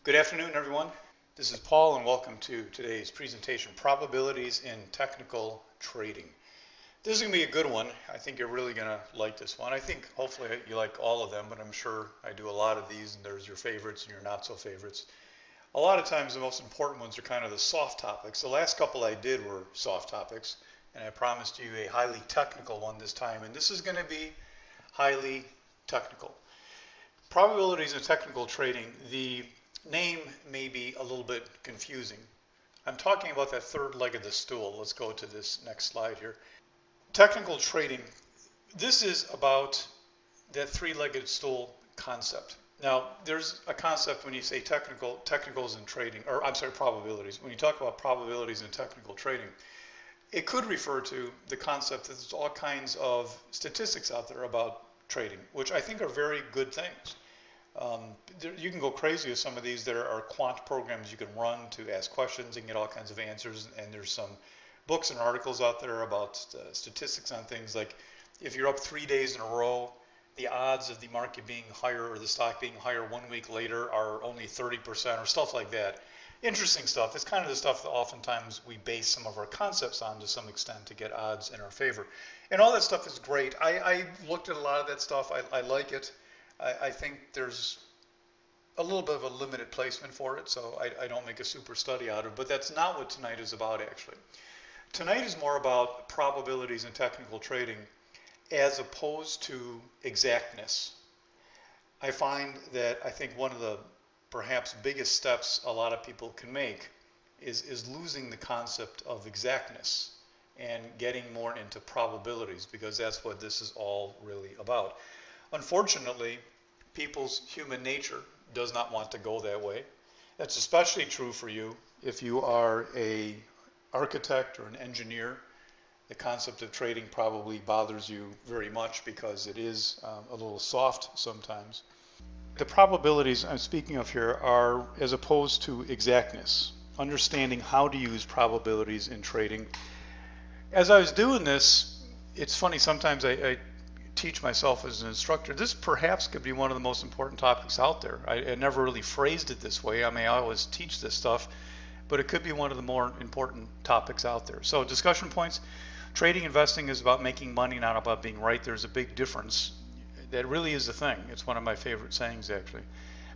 Good afternoon, everyone. This is Paul, and welcome to today's presentation, Probabilities in Technical Trading. This is going to be a good one. I think you're really going to like this one. I think hopefully you like all of them, but I'm sure I do a lot of these, and there's your favorites and your not so favorites. A lot of times the most important ones are kind of the soft topics. The last couple I did were soft topics, and I promised you a highly technical one this time, and this is going to be highly technical. Probabilities in technical trading, the name may be a little bit confusing. I'm talking about that third leg of the stool. Let's go to this next slide here. Technical trading, this is about that three-legged stool concept. Now, there's a concept when you say technicals in trading, or I'm sorry, probabilities. When you talk about probabilities in technical trading, it could refer to the concept that there's all kinds of statistics out there about trading, which I think are very good things. You can go crazy with some of these. There are quant programs you can run to ask questions and get all kinds of answers, and there's some books and articles out there about statistics on things like if you're up 3 days in a row, the odds of the market being higher or the stock being higher 1 week later are only 30% or stuff like that. Interesting stuff. It's kind of the stuff that oftentimes we base some of our concepts on to some extent to get odds in our favor. And all that stuff is great. I looked at a lot of that stuff. I like it. I think there's a little bit of a limited placement for it, so I don't make a super study out of it. But that's not what tonight is about, actually. Tonight is more about probabilities in technical trading as opposed to exactness. I find that I think one of the perhaps biggest steps a lot of people can make is losing the concept of exactness and getting more into probabilities, because that's what this is all really about. Unfortunately, people's human nature does not want to go that way. That's especially true for you if you are an architect or an engineer. The concept of trading probably bothers you very much because it is a little soft sometimes. The probabilities I'm speaking of here are as opposed to exactness, understanding how to use probabilities in trading. As I was doing this, it's funny, sometimes I teach myself as an instructor. This perhaps could be one of the most important topics out there. I never really phrased it this way. I may always teach this stuff, but it could be one of the more important topics out there. So discussion points. Trading, investing is about making money, not about being right. There's a big difference. That really is the thing. It's one of my favorite sayings, actually.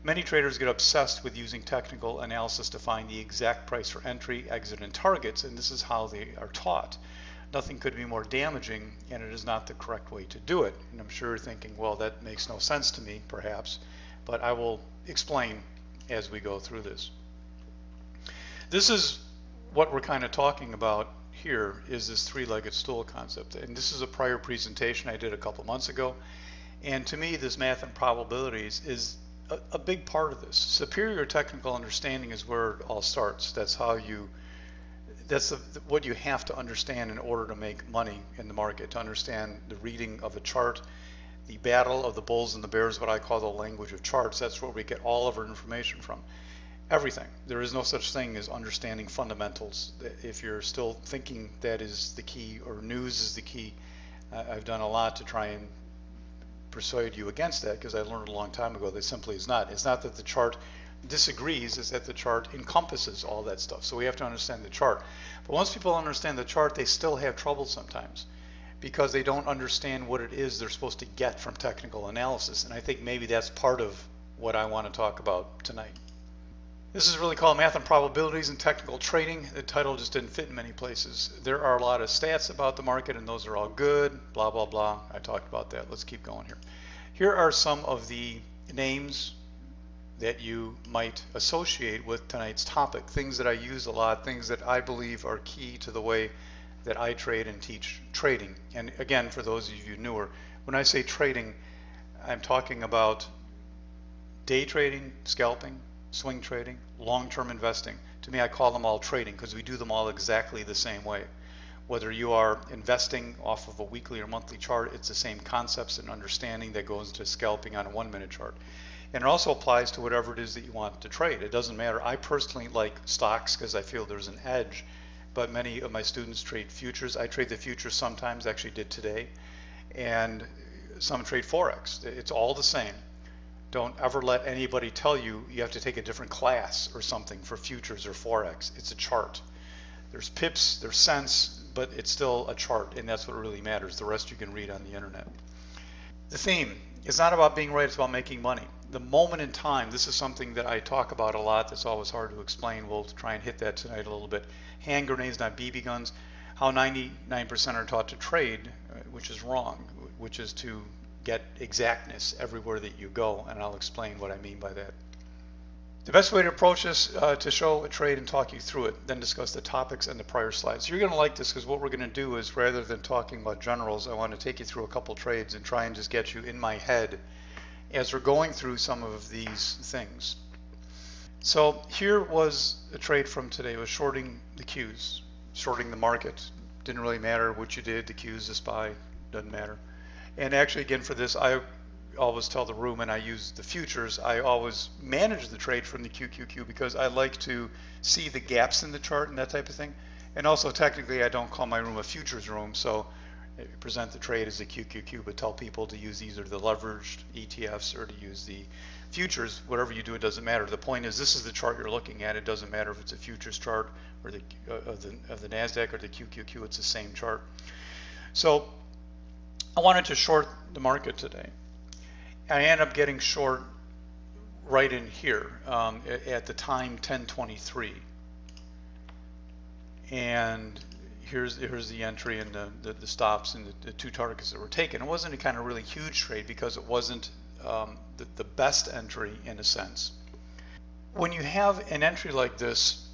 Many traders get obsessed with using technical analysis to find the exact price for entry, exit, and targets, and this is how they are taught. Nothing could be more damaging, and it is not the correct way to do it. And I'm sure you're thinking, well, that makes no sense to me, perhaps, but I will explain as we go through this. This is what we're kind of talking about here, is this three-legged stool concept. And this is a prior presentation I did a couple months ago. And to me, this math and probabilities is a big part of this. Superior technical understanding is where it all starts. That's how you, what you have to understand in order to make money in the market, to understand the reading of a chart, the battle of the bulls and the bears, what I call the language of charts. That's where we get all of our information from. Everything. There is no such thing as understanding fundamentals. If you're still thinking that is the key, or news is the key, I've done a lot to try and persuade you against that, because I learned a long time ago that simply is not. It's not that the chart disagrees, it's that the chart encompasses all that stuff. So we have to understand the chart. But once people understand the chart, they still have trouble sometimes because they don't understand what it is they're supposed to get from technical analysis. And I think maybe that's part of what I want to talk about tonight. This is really called Math and Probabilities in Technical Trading. The title just didn't fit in many places. There are a lot of stats about the market, and those are all good, blah, blah, blah. I talked about that. Let's keep going here. Here are some of the names that you might associate with tonight's topic, things that I use a lot, things that I believe are key to the way that I trade and teach trading. And again, for those of you newer, when I say trading, I'm talking about day trading, scalping, swing trading, long-term investing. To me, I call them all trading because we do them all exactly the same way. Whether you are investing off of a weekly or monthly chart, it's the same concepts and understanding that goes into scalping on a 1-minute chart. And it also applies to whatever it is that you want to trade. It doesn't matter. I personally like stocks because I feel there's an edge, but many of my students trade futures. I trade the futures sometimes, actually did today, and some trade Forex. It's all the same. Don't ever let anybody tell you you have to take a different class or something for futures or forex. It's a chart. There's pips, there's cents, but it's still a chart, and that's what really matters. The rest you can read on the internet. The theme is not about being right, it's about making money. The moment in time, this is something that I talk about a lot that's always hard to explain. We'll try and hit that tonight a little bit. Hand grenades, not BB guns. How 99% are taught to trade, which is wrong, which is to get exactness everywhere that you go, and I'll explain what I mean by that. The best way to approach this to show a trade and talk you through it, then discuss the topics and the prior slides. You're going to like this because what we're going to do is, rather than talking about generals, I want to take you through a couple trades and try and just get you in my head as we're going through some of these things. So here was a trade from today. It was shorting the Qs, shorting the market. Didn't really matter what you did, the Qs, the SPY, doesn't matter. And actually, again, for this, I always tell the room, and I use the futures, I always manage the trade from the QQQ because I like to see the gaps in the chart and that type of thing. And also, technically, I don't call my room a futures room, so I present the trade as a QQQ, but tell people to use either the leveraged ETFs or to use the futures. Whatever you do, it doesn't matter. The point is, this is the chart you're looking at. It doesn't matter if it's a futures chart or of the NASDAQ or the QQQ. It's the same chart. So I wanted to short the market today. I ended up getting short right in here at the time 1023, and here's the entry and the stops and the two targets that were taken. It wasn't a kind of really huge trade because it wasn't the best entry in a sense. When you have an entry like this,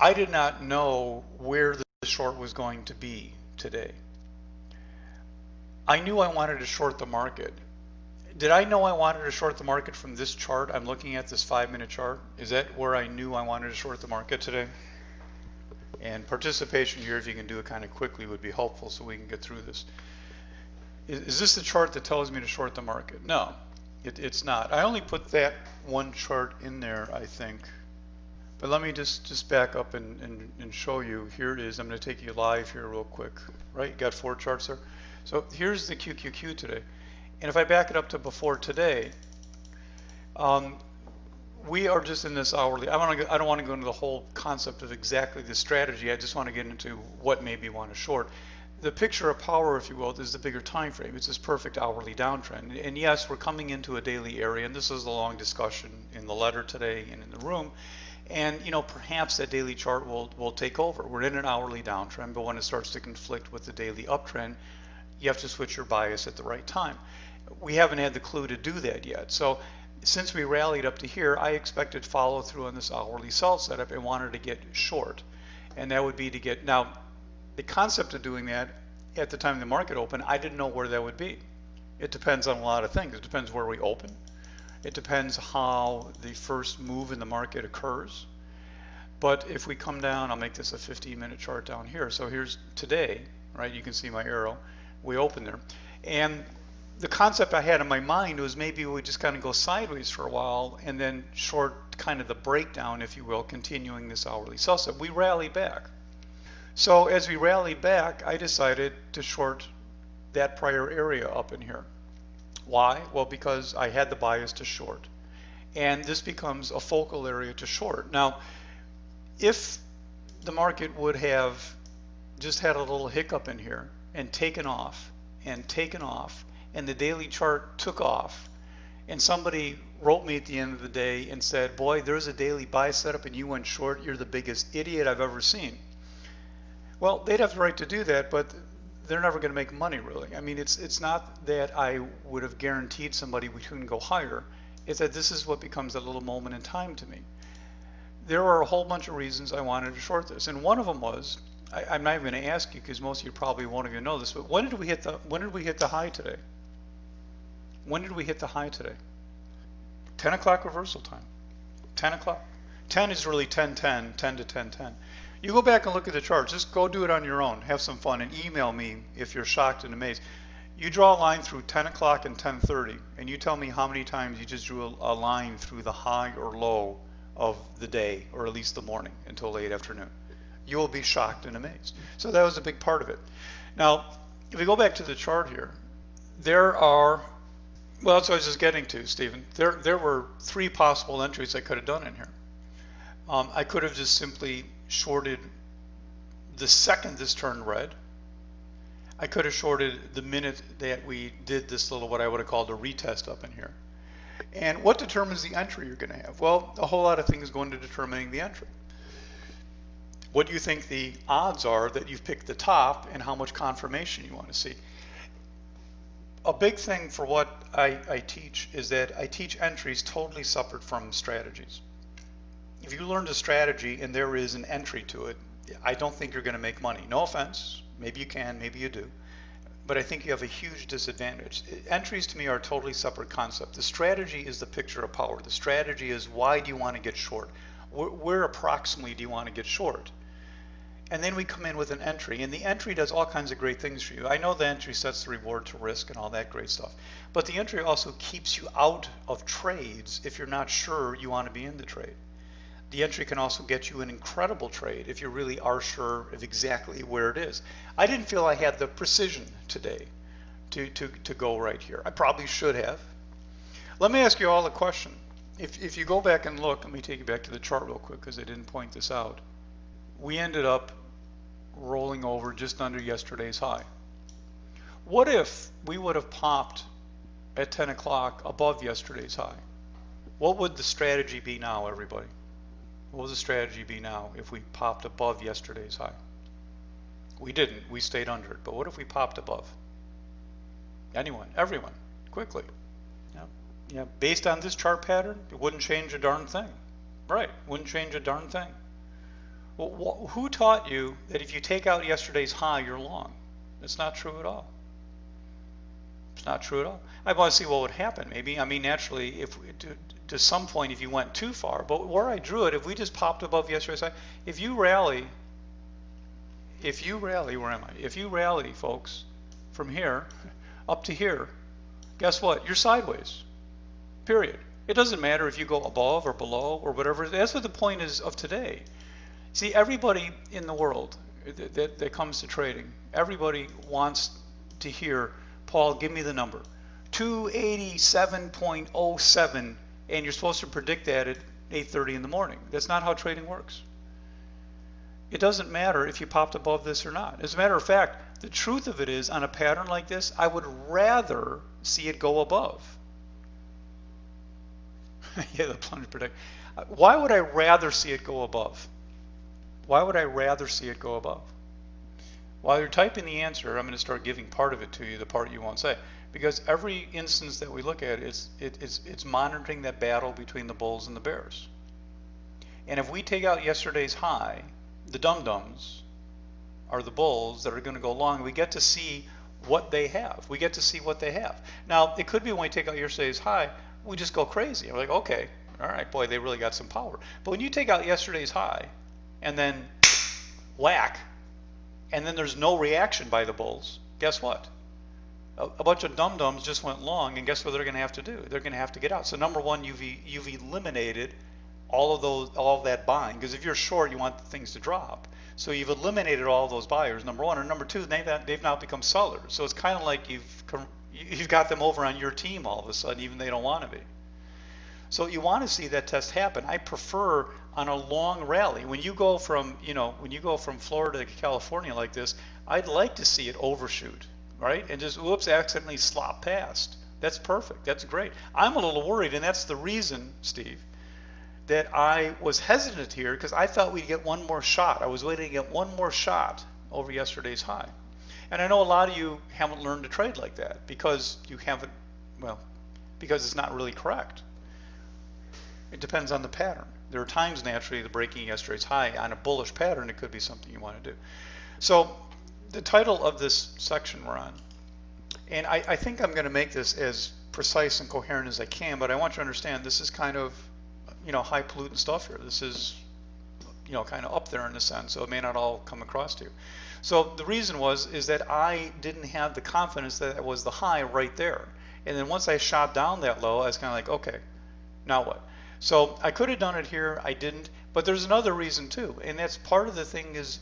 I did not know where the short was going to be today. I knew I wanted to short the market. Did I know I wanted to short the market from this chart? I'm looking at this 5-minute chart. Is that where I knew I wanted to short the market today? And participation here, if you can do it kind of quickly, would be helpful so we can get through this. Is this the chart that tells me to short the market? No, it's not. I only put that one chart in there, I think. But let me just back up and show you. Here it is. I'm going to take you live here real quick. Right? You got 4 charts there. So here's the QQQ today. And if I back it up to before today, we are just in this hourly. I don't want to go into the whole concept of exactly the strategy. I just want to get into what maybe you want to short. The picture of power, if you will, is the bigger time frame. It's this perfect hourly downtrend. And yes, we're coming into a daily area, and this is a long discussion in the letter today and in the room. And perhaps that daily chart will take over. We're in an hourly downtrend, but when it starts to conflict with the daily uptrend, you have to switch your bias at the right time. We haven't had the clue to do that yet. So since we rallied up to here, I expected follow through on this hourly sell setup and wanted to get short. And that would be to get, now the concept of doing that at the time the market opened, I didn't know where that would be. It depends on a lot of things. It depends where we open. It depends how the first move in the market occurs. But if we come down, I'll make this a 15-minute chart down here. So here's today, right? You can see my arrow. We open there. And the concept I had in my mind was maybe we just kind of go sideways for a while and then short kind of the breakdown, if you will, continuing this hourly sell set. We rally back. So as we rally back, I decided to short that prior area up in here. Why? Well, because I had the bias to short. And this becomes a focal area to short. Now, if the market would have just had a little hiccup in here and taken off, and the daily chart took off, and somebody wrote me at the end of the day and said, boy, there's a daily buy setup and you went short, you're the biggest idiot I've ever seen. Well, they'd have the right to do that, but they're never going to make money, really. I mean, it's not that I would have guaranteed somebody we couldn't go higher. It's that this is what becomes a little moment in time to me. There are a whole bunch of reasons I wanted to short this, and one of them was, I'm not even going to ask you because most of you probably won't even know this, but when did we hit the high today? When did we hit the high today? 10 o'clock reversal time. 10 o'clock. 10 is really 10:10, 10 to 10:10. You go back and look at the chart. Just go do it on your own. Have some fun and email me if you're shocked and amazed. You draw a line through 10 o'clock and 10:30, and you tell me how many times you just drew a line through the high or low of the day, or at least the morning until late afternoon. You will be shocked and amazed. So that was a big part of it. Now, if we go back to the chart here, there are Well, that's what I was just getting to, Stephen. There were three possible entries I could have done in here. I could have just simply shorted the second this turned red. I could have shorted the minute that we did this little, what I would have called a retest up in here. And what determines the entry you're going to have? Well, a whole lot of things go into determining the entry. What do you think the odds are that you've picked the top, and how much confirmation you want to see? A big thing for what I teach is that I teach entries totally separate from strategies. If you learned a strategy and there is an entry to it, I don't think you're going to make money. No offense. Maybe you can, maybe you do. But I think you have a huge disadvantage. Entries to me are a totally separate concept. The strategy is the picture of power. The strategy is, why do you want to get short? Where approximately do you want to get short? And then we come in with an entry, and the entry does all kinds of great things for you. I know the entry sets the reward to risk and all that great stuff, but the entry also keeps you out of trades if you're not sure you want to be in the trade. The entry can also get you an incredible trade if you really are sure of exactly where it is. I didn't feel I had the precision today to go right here. I probably should have. Let me ask you all a question. If you go back and look, let me take you back to the chart real quick because I didn't point this out. We ended up rolling over just under yesterday's high. What if we would have popped at 10 o'clock above yesterday's high? What would the strategy be now, everybody? What would the strategy be now if we popped above yesterday's high? We didn't. We stayed under it. But what if we popped above? Anyone? Everyone? Quickly. Yeah. Based on this chart pattern, it wouldn't change a darn thing. Right. Wouldn't change a darn thing. Well, who taught you that if you take out yesterday's high, you're long? It's not true at all. It's not true at all. I want to see what would happen. Maybe, I mean, naturally, if to some point, if you went too far, but where I drew it, if we just popped above yesterday's high, if you rally, where am I? If you rally, folks, from here up to here, guess what? You're sideways. Period. It doesn't matter if you go above or below or whatever. That's what the point is of today. See, everybody in the world that comes to trading, everybody wants to hear, Paul, give me the number. 287.07, and you're supposed to predict that at 8:30 in the morning. That's not how trading works. It doesn't matter if you popped above this or not. As a matter of fact, the truth of it is, on a pattern like this, I would rather see it go above. Yeah, the plunge predict. Why would I rather see it go above? Why would I rather see it go above? While you're typing the answer, I'm going to start giving part of it to you, the part you won't say. Because every instance that we look at, it's monitoring that battle between the bulls and the bears. And if we take out yesterday's high, the dum-dums are the bulls that are going to go long. We get to see what they have. We get to see what they have. Now, it could be when we take out yesterday's high, we just go crazy. We're like, okay, all right, boy, they really got some power. But when you take out yesterday's high, and then whack, and then there's no reaction by the bulls, guess what? A bunch of dum-dums just went long, and guess what they're going to have to do? They're going to have to get out. So number one, you've eliminated all of that buying, because if you're short, you want things to drop. So you've eliminated all those buyers, number one. And number two, they've now become sellers. So it's kind of like you've got them over on your team all of a sudden, even they don't want to be. So you want to see that test happen. I prefer on a long rally. When you go from Florida to California like this, I'd like to see it overshoot, right? And just accidentally slop past. That's perfect. That's great. I'm a little worried, and that's the reason, Steve, that I was hesitant here, because I thought we'd get one more shot. I was waiting to get one more shot over yesterday's high. And I know a lot of you haven't learned to trade like that because because it's not really correct. It depends on the pattern. There are times, naturally, the breaking yesterday's high on a bullish pattern, it could be something you want to do. So the title of this section we're on, and I think I'm going to make this as precise and coherent as I can, but I want you to understand this is kind of, high pollutant stuff here. This is, kind of up there in a sense, so it may not all come across to you. So the reason is that I didn't have the confidence that it was the high right there. And then once I shot down that low, I was kind of like, okay, now what? So I could have done it here, I didn't, but there's another reason too, and that's part of the thing is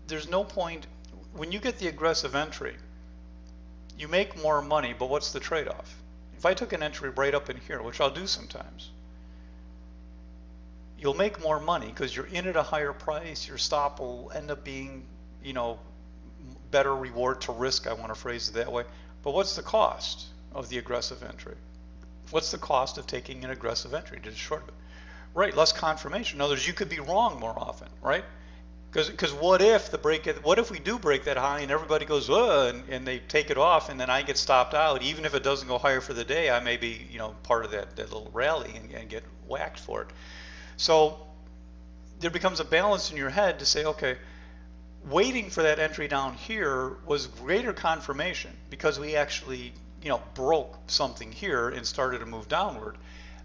there's no point, when you get the aggressive entry, you make more money, but what's the trade-off? If I took an entry right up in here, which I'll do sometimes, you'll make more money because you're in at a higher price. Your stop will end up being, you know, better reward to risk, I want to phrase it that way. But what's the cost of the aggressive entry? What's the cost of taking an aggressive entry to short it? Right, less confirmation. In other words, you could be wrong more often, right? Because what if what if we do break that high and everybody goes, and they take it off, and then I get stopped out, even if it doesn't go higher for the day, I may be, you know, part of that little rally and get whacked for it. So there becomes a balance in your head to say, okay, waiting for that entry down here was greater confirmation because we actually, you know, broke something here and started to move downward.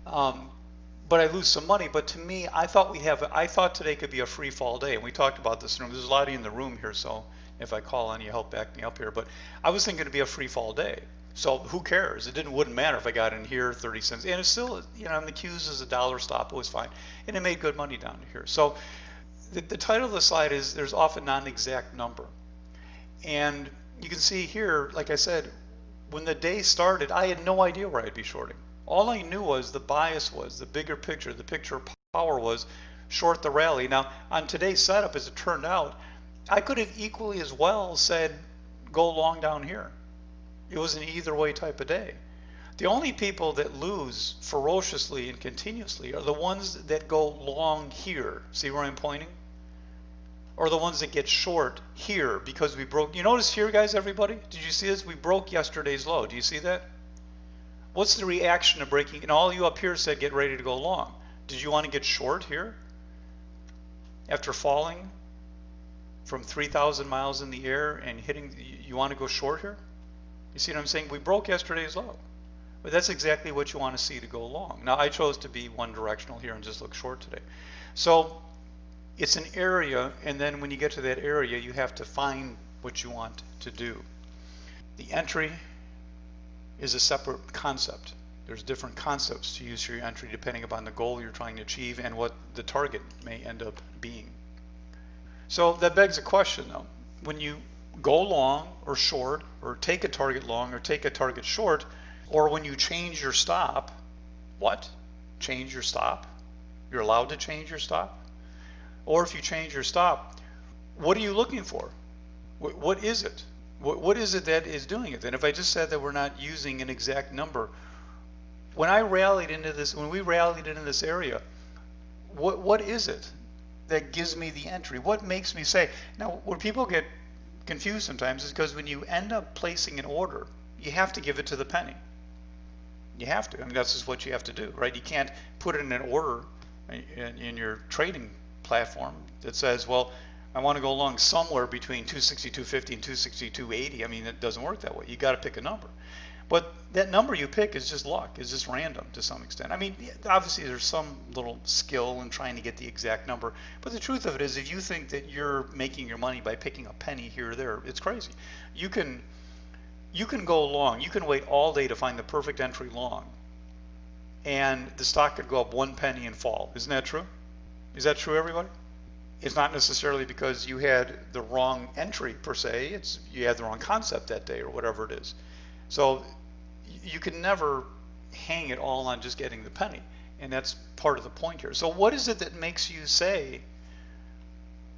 But I lose some money. But to me, I thought today could be a free fall day, and we talked about this in the room. There's a lot of you in the room here, so if I call on you, help back me up here. But I was thinking it'd be a free fall day. So who cares? Wouldn't matter if I got in here 30 cents, and it's still, you know, on the Qs as a dollar stop, it was fine, and it made good money down here. So the title of the slide is there's often not an exact number, and you can see here, like I said, when the day started, I had no idea where I'd be shorting. All I knew was the bias was the bigger picture. The picture of power was short the rally. Now on today's setup, as it turned out, I could have equally as well said go long down here. It was an either way type of day. The only people that lose ferociously and continuously are the ones that go long here. See where I'm pointing? Or the ones that get short here because we broke. You notice here, guys, everybody? Did you see this? We broke yesterday's low. Do you see that? What's the reaction to breaking? And all you up here said get ready to go long. Did you want to get short here? After falling from 3,000 miles in the air and hitting, you want to go short here? You see what I'm saying? We broke yesterday's low. But that's exactly what you want to see to go long. Now, I chose to be one directional here and just look short today. So it's an area, and then when you get to that area, you have to find what you want to do. The entry is a separate concept. There's different concepts to use for your entry depending upon the goal you're trying to achieve and what the target may end up being. So that begs a question though. When you go long or short, or take a target long or take a target short, or when you change your stop, what? Change your stop? You're allowed to change your stop? Or if you change your stop, what are you looking for? What is it? What is it that is doing it? And if I just said that we're not using an exact number, when we rallied into this area, what is it that gives me the entry? What makes me say? Now, where people get confused sometimes is because when you end up placing an order, you have to give it to the penny. You have to. I mean, that's just what you have to do, right? You can't put it in an order in your trading platform that says, well, I want to go along somewhere between 262.50 and 262.80. I mean, it doesn't work that way. You got to pick a number. But that number you pick is just luck, is just random to some extent. I mean, obviously there's some little skill in trying to get the exact number. But the truth of it is, if you think that you're making your money by picking a penny here or there, it's crazy. You can go long. You can wait all day to find the perfect entry long. And the stock could go up 1 penny and fall. Isn't that true? Is that true, everybody? It's not necessarily because you had the wrong entry per se. It's you had the wrong concept that day or whatever it is. So you can never hang it all on just getting the penny. And that's part of the point here. So what is it that makes you say,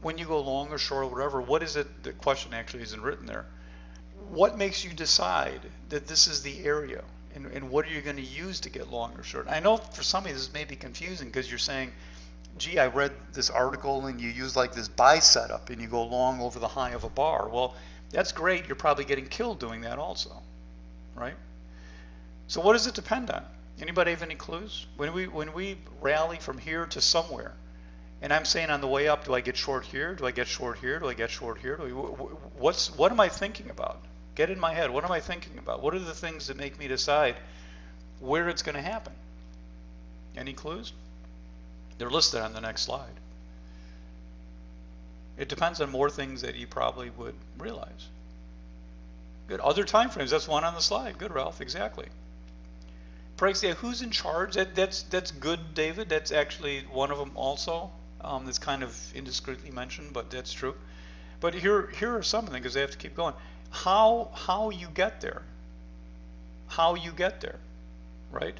when you go long or short or whatever, what is it, the question actually isn't written there. What makes you decide that this is the area? And what are you going to use to get long or short? I know for some of you this may be confusing because you're saying, gee, I read this article and you use like this buy setup and you go long over the high of a bar. Well, that's great. You're probably getting killed doing that also, right? So what does it depend on? Anybody have any clues? When we rally from here to somewhere, and I'm saying on the way up, do I get short here? Do I get short here? Do I get short here? What am I thinking about? Get in my head. What am I thinking about? What are the things that make me decide where it's going to happen? Any clues? They're listed on the next slide. It depends on more things that you probably would realize. Good. Other time frames. That's one on the slide. Good, Ralph. Exactly. Price. Yeah, who's in charge? That's good, David. That's actually one of them also. That's kind of indiscreetly mentioned, but that's true. But here are some of them because they have to keep going. How you get there? How you get there? right?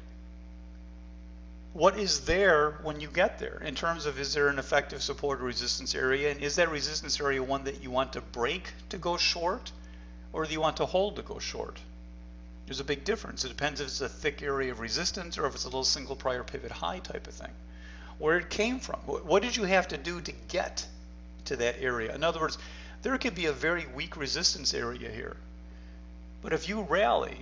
What is there when you get there in terms of, is there an effective support or resistance area, and is that resistance area one that you want to break to go short, or do you want to hold to go short? There's a big difference. It depends if it's a thick area of resistance or if it's a little single prior pivot high type of thing. Where it came from. What did you have to do to get to that area? In other words, there could be a very weak resistance area here. But if you rally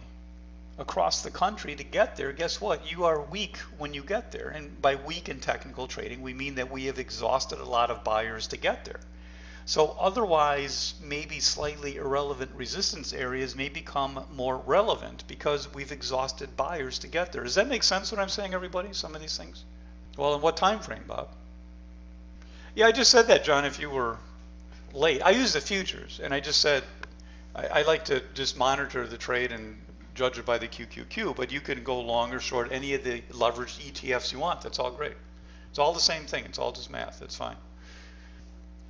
across the country to get there, guess what? You are weak when you get there. And by weak in technical trading, we mean that we have exhausted a lot of buyers to get there. So otherwise, maybe slightly irrelevant resistance areas may become more relevant because we've exhausted buyers to get there. Does that make sense what I'm saying, everybody? Some of these things? Well, in what time frame, Bob? Yeah, I just said that, John, if you were late. I use the futures, and I just said I like to just monitor the trade and judge it by the QQQ, but you can go long or short any of the leveraged ETFs you want. That's all great. It's all the same thing. It's all just math. That's fine.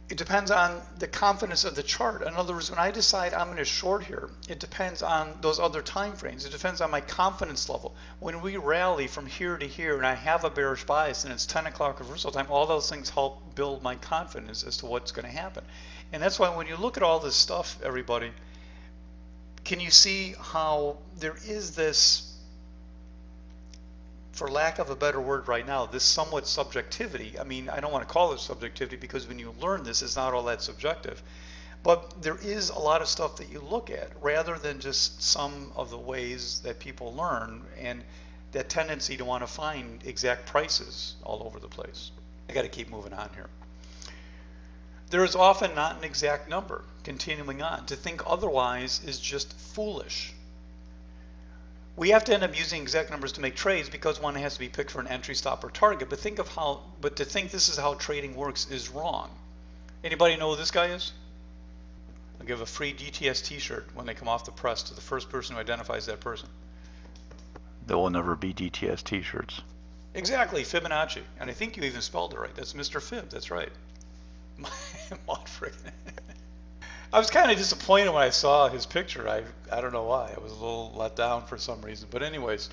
It depends on the confidence of the chart. In other words, when I decide I'm going to short here, it depends on those other time frames. It depends on my confidence level. When we rally from here to here and I have a bearish bias and it's 10 o'clock reversal time, all those things help build my confidence as to what's going to happen. And that's why when you look at all this stuff, everybody, can you see how there is this, for lack of a better word right now, this somewhat subjectivity? I mean, I don't want to call it subjectivity because when you learn this, it's not all that subjective. But there is a lot of stuff that you look at rather than just some of the ways that people learn and that tendency to want to find exact prices all over the place. I got to keep moving on here. There is often not an exact number. Continuing on, to think otherwise is just foolish. We have to end up using exact numbers to make trades because one has to be picked for an entry, stop, or target. But to think this is how trading works is wrong. Anybody know who this guy is? I'll give a free DTS t-shirt when they come off the press to the first person who identifies that person. There will never be DTS t-shirts. Exactly, Fibonacci. And I think you even spelled it right. That's Mr. Fib, that's right. I was kind of disappointed when I saw his picture. I don't know why. I was a little let down for some reason. But anyways,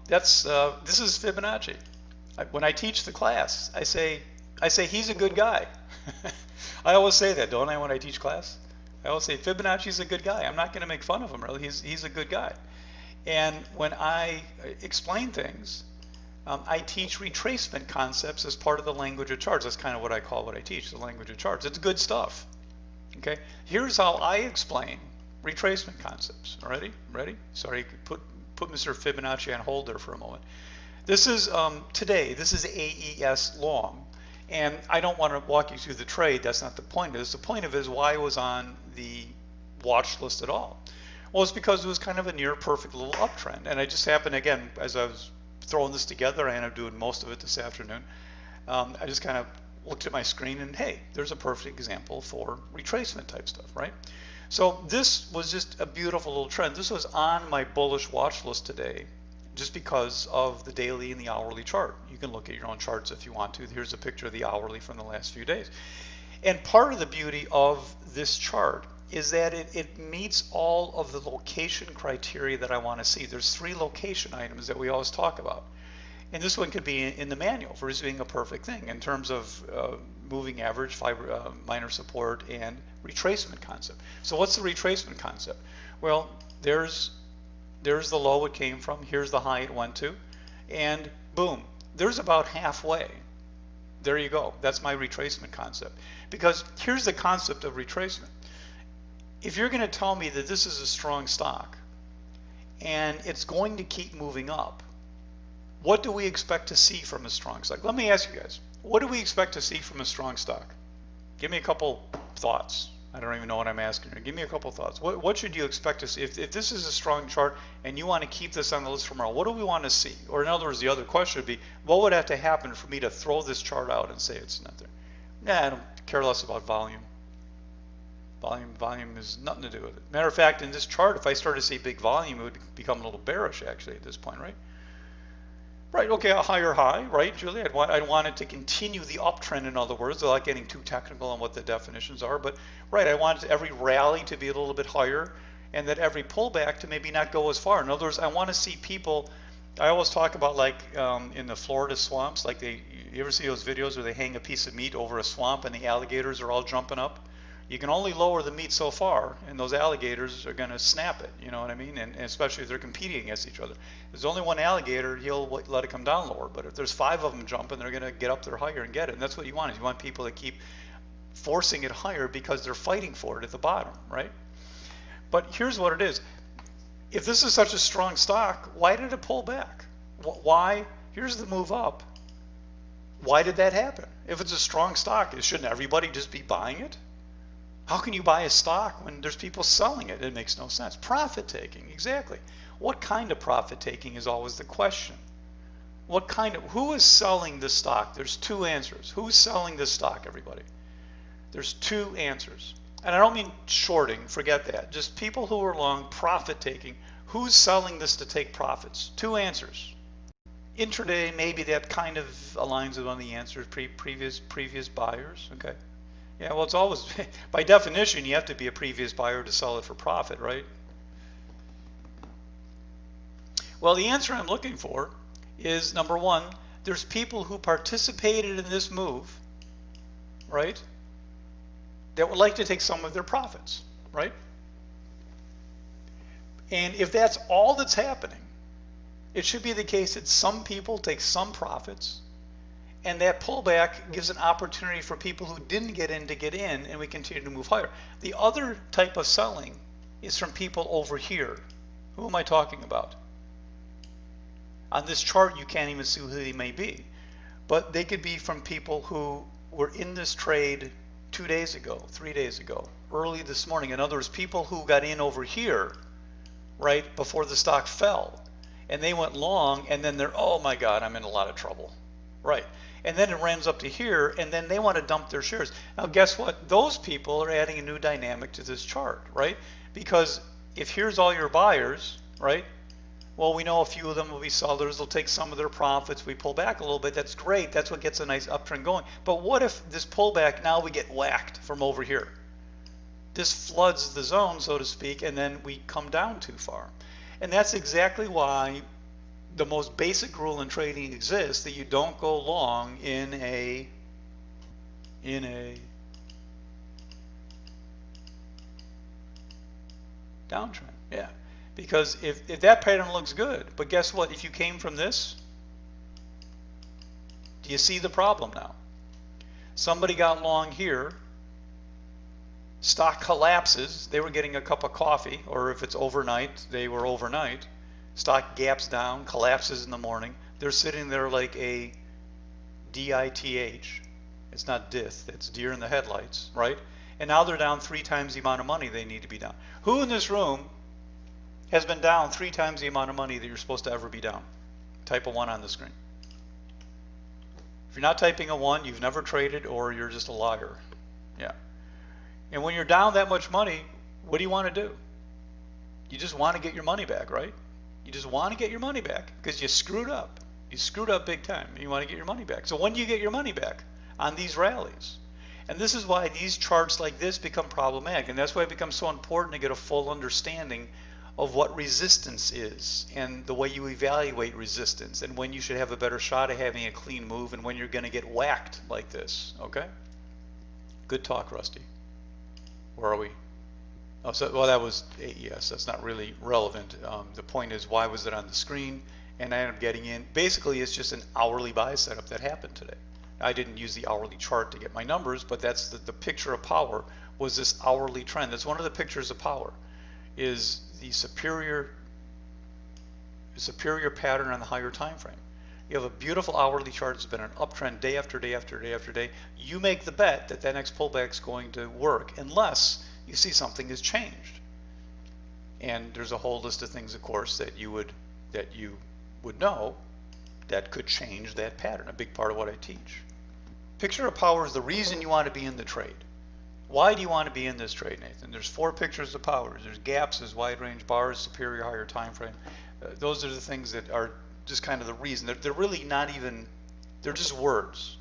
this is Fibonacci. When I teach the class, I say he's a good guy. I always say that, don't I, when I teach class? I always say Fibonacci's a good guy. I'm not going to make fun of him, really. He's a good guy. And when I explain things, I teach retracement concepts as part of the language of charts. That's kind of what I call what I teach, the language of charts. It's good stuff. Okay, here's how I explain retracement concepts. Ready? Sorry, put Mr. Fibonacci on hold there for a moment. This is today. This is AES long, and I don't want to walk you through the trade. That's not the point of this. The point of it is why it was on the watch list at all. Well, it's because it was kind of a near perfect little uptrend, and I just happened, again, as I was throwing this together, I ended up doing most of it this afternoon. I just kind of looked at my screen and hey, there's a perfect example for retracement type stuff, right? So this was just a beautiful little trend. This was on my bullish watch list today just because of the daily and the hourly chart. You can look at your own charts if you want to. Here's a picture of the hourly from the last few days. And part of the beauty of this chart is that it meets all of the location criteria that I want to see. There's 3 location items that we always talk about. And this one could be in the manual for this being a perfect thing in terms of moving average, minor support, and retracement concept. So what's the retracement concept? Well, there's the low it came from, here's the high it went to, and boom, there's about halfway. There you go. That's my retracement concept. Because here's the concept of retracement. If you're going to tell me that this is a strong stock and it's going to keep moving up, what do we expect to see from a strong stock? Let me ask you guys, what do we expect to see from a strong stock? Give me a couple thoughts. I don't even know what I'm asking you. Give me a couple thoughts. What should you expect to see? If this is a strong chart and you want to keep this on the list for tomorrow, what do we want to see? Or in other words, the other question would be, what would have to happen for me to throw this chart out and say it's not there? Nah, I don't care less about volume. Volume has nothing to do with it. Matter of fact, in this chart, if I started to see big volume, it would become a little bearish actually at this point, right? Right, okay, a higher high, right, Julie? I'd want it to continue the uptrend, in other words, without getting too technical on what the definitions are. But, right, I want every rally to be a little bit higher. and that every pullback to maybe not go as far. In other words, I want to see people. I always talk about like in the Florida swamps, like you ever see those videos where they hang a piece of meat over a swamp and the alligators are all jumping up? You can only lower the meat so far, and those alligators are going to snap it. You know what I mean? And especially if they're competing against each other. If there's only one alligator, he'll let it come down lower. But if there's 5 of them jumping, they're going to get up there higher and get it. And that's what you want. Is you want people to keep forcing it higher because they're fighting for it at the bottom, right? But here's what it is. If this is such a strong stock, why did it pull back? Why? Here's the move up. Why did that happen? If it's a strong stock, shouldn't everybody just be buying it? How can you buy a stock when there's people selling it? It makes no sense. Profit taking, exactly. What kind of profit taking is always the question. Who is selling this stock? There's 2 answers. Who's selling this stock, everybody? There's 2 answers. And I don't mean shorting, forget that. Just people who are long, profit taking. Who's selling this to take profits? 2 answers. Intraday, maybe that kind of aligns with one of the answers, previous buyers, okay? Yeah, well, it's always, by definition, you have to be a previous buyer to sell it for profit, right? Well, the answer I'm looking for is, number 1, there's people who participated in this move, right, that would like to take some of their profits, right? And if that's all that's happening, it should be the case that some people take some profits, and that pullback gives an opportunity for people who didn't get in to get in, and we continue to move higher. The other type of selling is from people over here. Who am I talking about? On this chart, you can't even see who they may be, but they could be from people who were in this trade 2 days ago, 3 days ago, early this morning. In other words, people who got in over here, right, before the stock fell, and they went long, and then they're, oh my God, I'm in a lot of trouble, right? And then it runs up to here, and then they want to dump their shares. Now, guess what? Those people are adding a new dynamic to this chart, right? Because if here's all your buyers, right? Well, we know a few of them will be sellers. They'll take some of their profits. We pull back a little bit. That's great. That's what gets a nice uptrend going. But what if this pullback, now we get whacked from over here? This floods the zone, so to speak, and then we come down too far. And that's exactly why the most basic rule in trading exists, that you don't go long in a downtrend. Yeah. Because if that pattern looks good, but guess what? If you came from this, do you see the problem now? Somebody got long here, stock collapses, they were getting a cup of coffee, or if it's overnight, they were overnight. Stock gaps down, collapses in the morning. They're sitting there like a DITH. It's not DITH, it's deer in the headlights, right? And now they're down 3 times the amount of money they need to be down. Who in this room has been down 3 times the amount of money that you're supposed to ever be down? Type a 1 on the screen. If you're not typing a 1, you've never traded, or you're just a liar. Yeah. And when you're down that much money, what do you want to do? You just want to get your money back, right? You just want to get your money back because you screwed up. You screwed up big time, and you want to get your money back. So when do you get your money back? On these rallies. And this is why these charts like this become problematic, and that's why it becomes so important to get a full understanding of what resistance is and the way you evaluate resistance, and when you should have a better shot at having a clean move, and when you're going to get whacked like this. Okay? Good talk, Rusty. Where are we? Oh, so, well, that was AES. That's not really relevant. The point is, why was it on the screen? And I ended up getting in. Basically, it's just an hourly buy setup that happened today. I didn't use the hourly chart to get my numbers, but that's the picture of power was this hourly trend. That's one of the pictures of power, is the superior pattern on the higher time frame. You have a beautiful hourly chart. It's been an uptrend day after day after day after day. You make the bet that that next pullback is going to work unless you see something has changed. And there's a whole list of things, of course, that you would know that could change that pattern. A big part of what I teach. Picture of power is the reason you want to be in the trade. Why do you want to be in this trade, Nathan? There's 4 pictures of powers. There's gaps, there's wide range bars, superior higher time frame. Those are the things that are just kind of the reason. They're really not even, they're just words.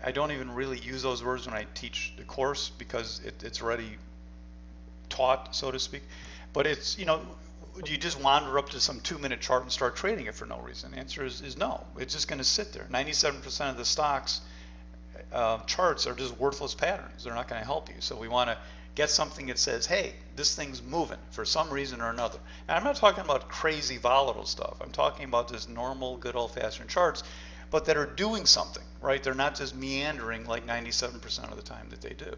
I don't even really use those words when I teach the course because it's already taught, so to speak. But it's, do you just wander up to some 2-minute chart and start trading it for no reason? The answer is no. It's just going to sit there. 97% of the stocks charts are just worthless patterns. They're not going to help you. So we want to get something that says, hey, this thing's moving for some reason or another. And I'm not talking about crazy volatile stuff. I'm talking about just normal, good old-fashioned charts, but that are doing something, right? They're not just meandering like 97% of the time that they do.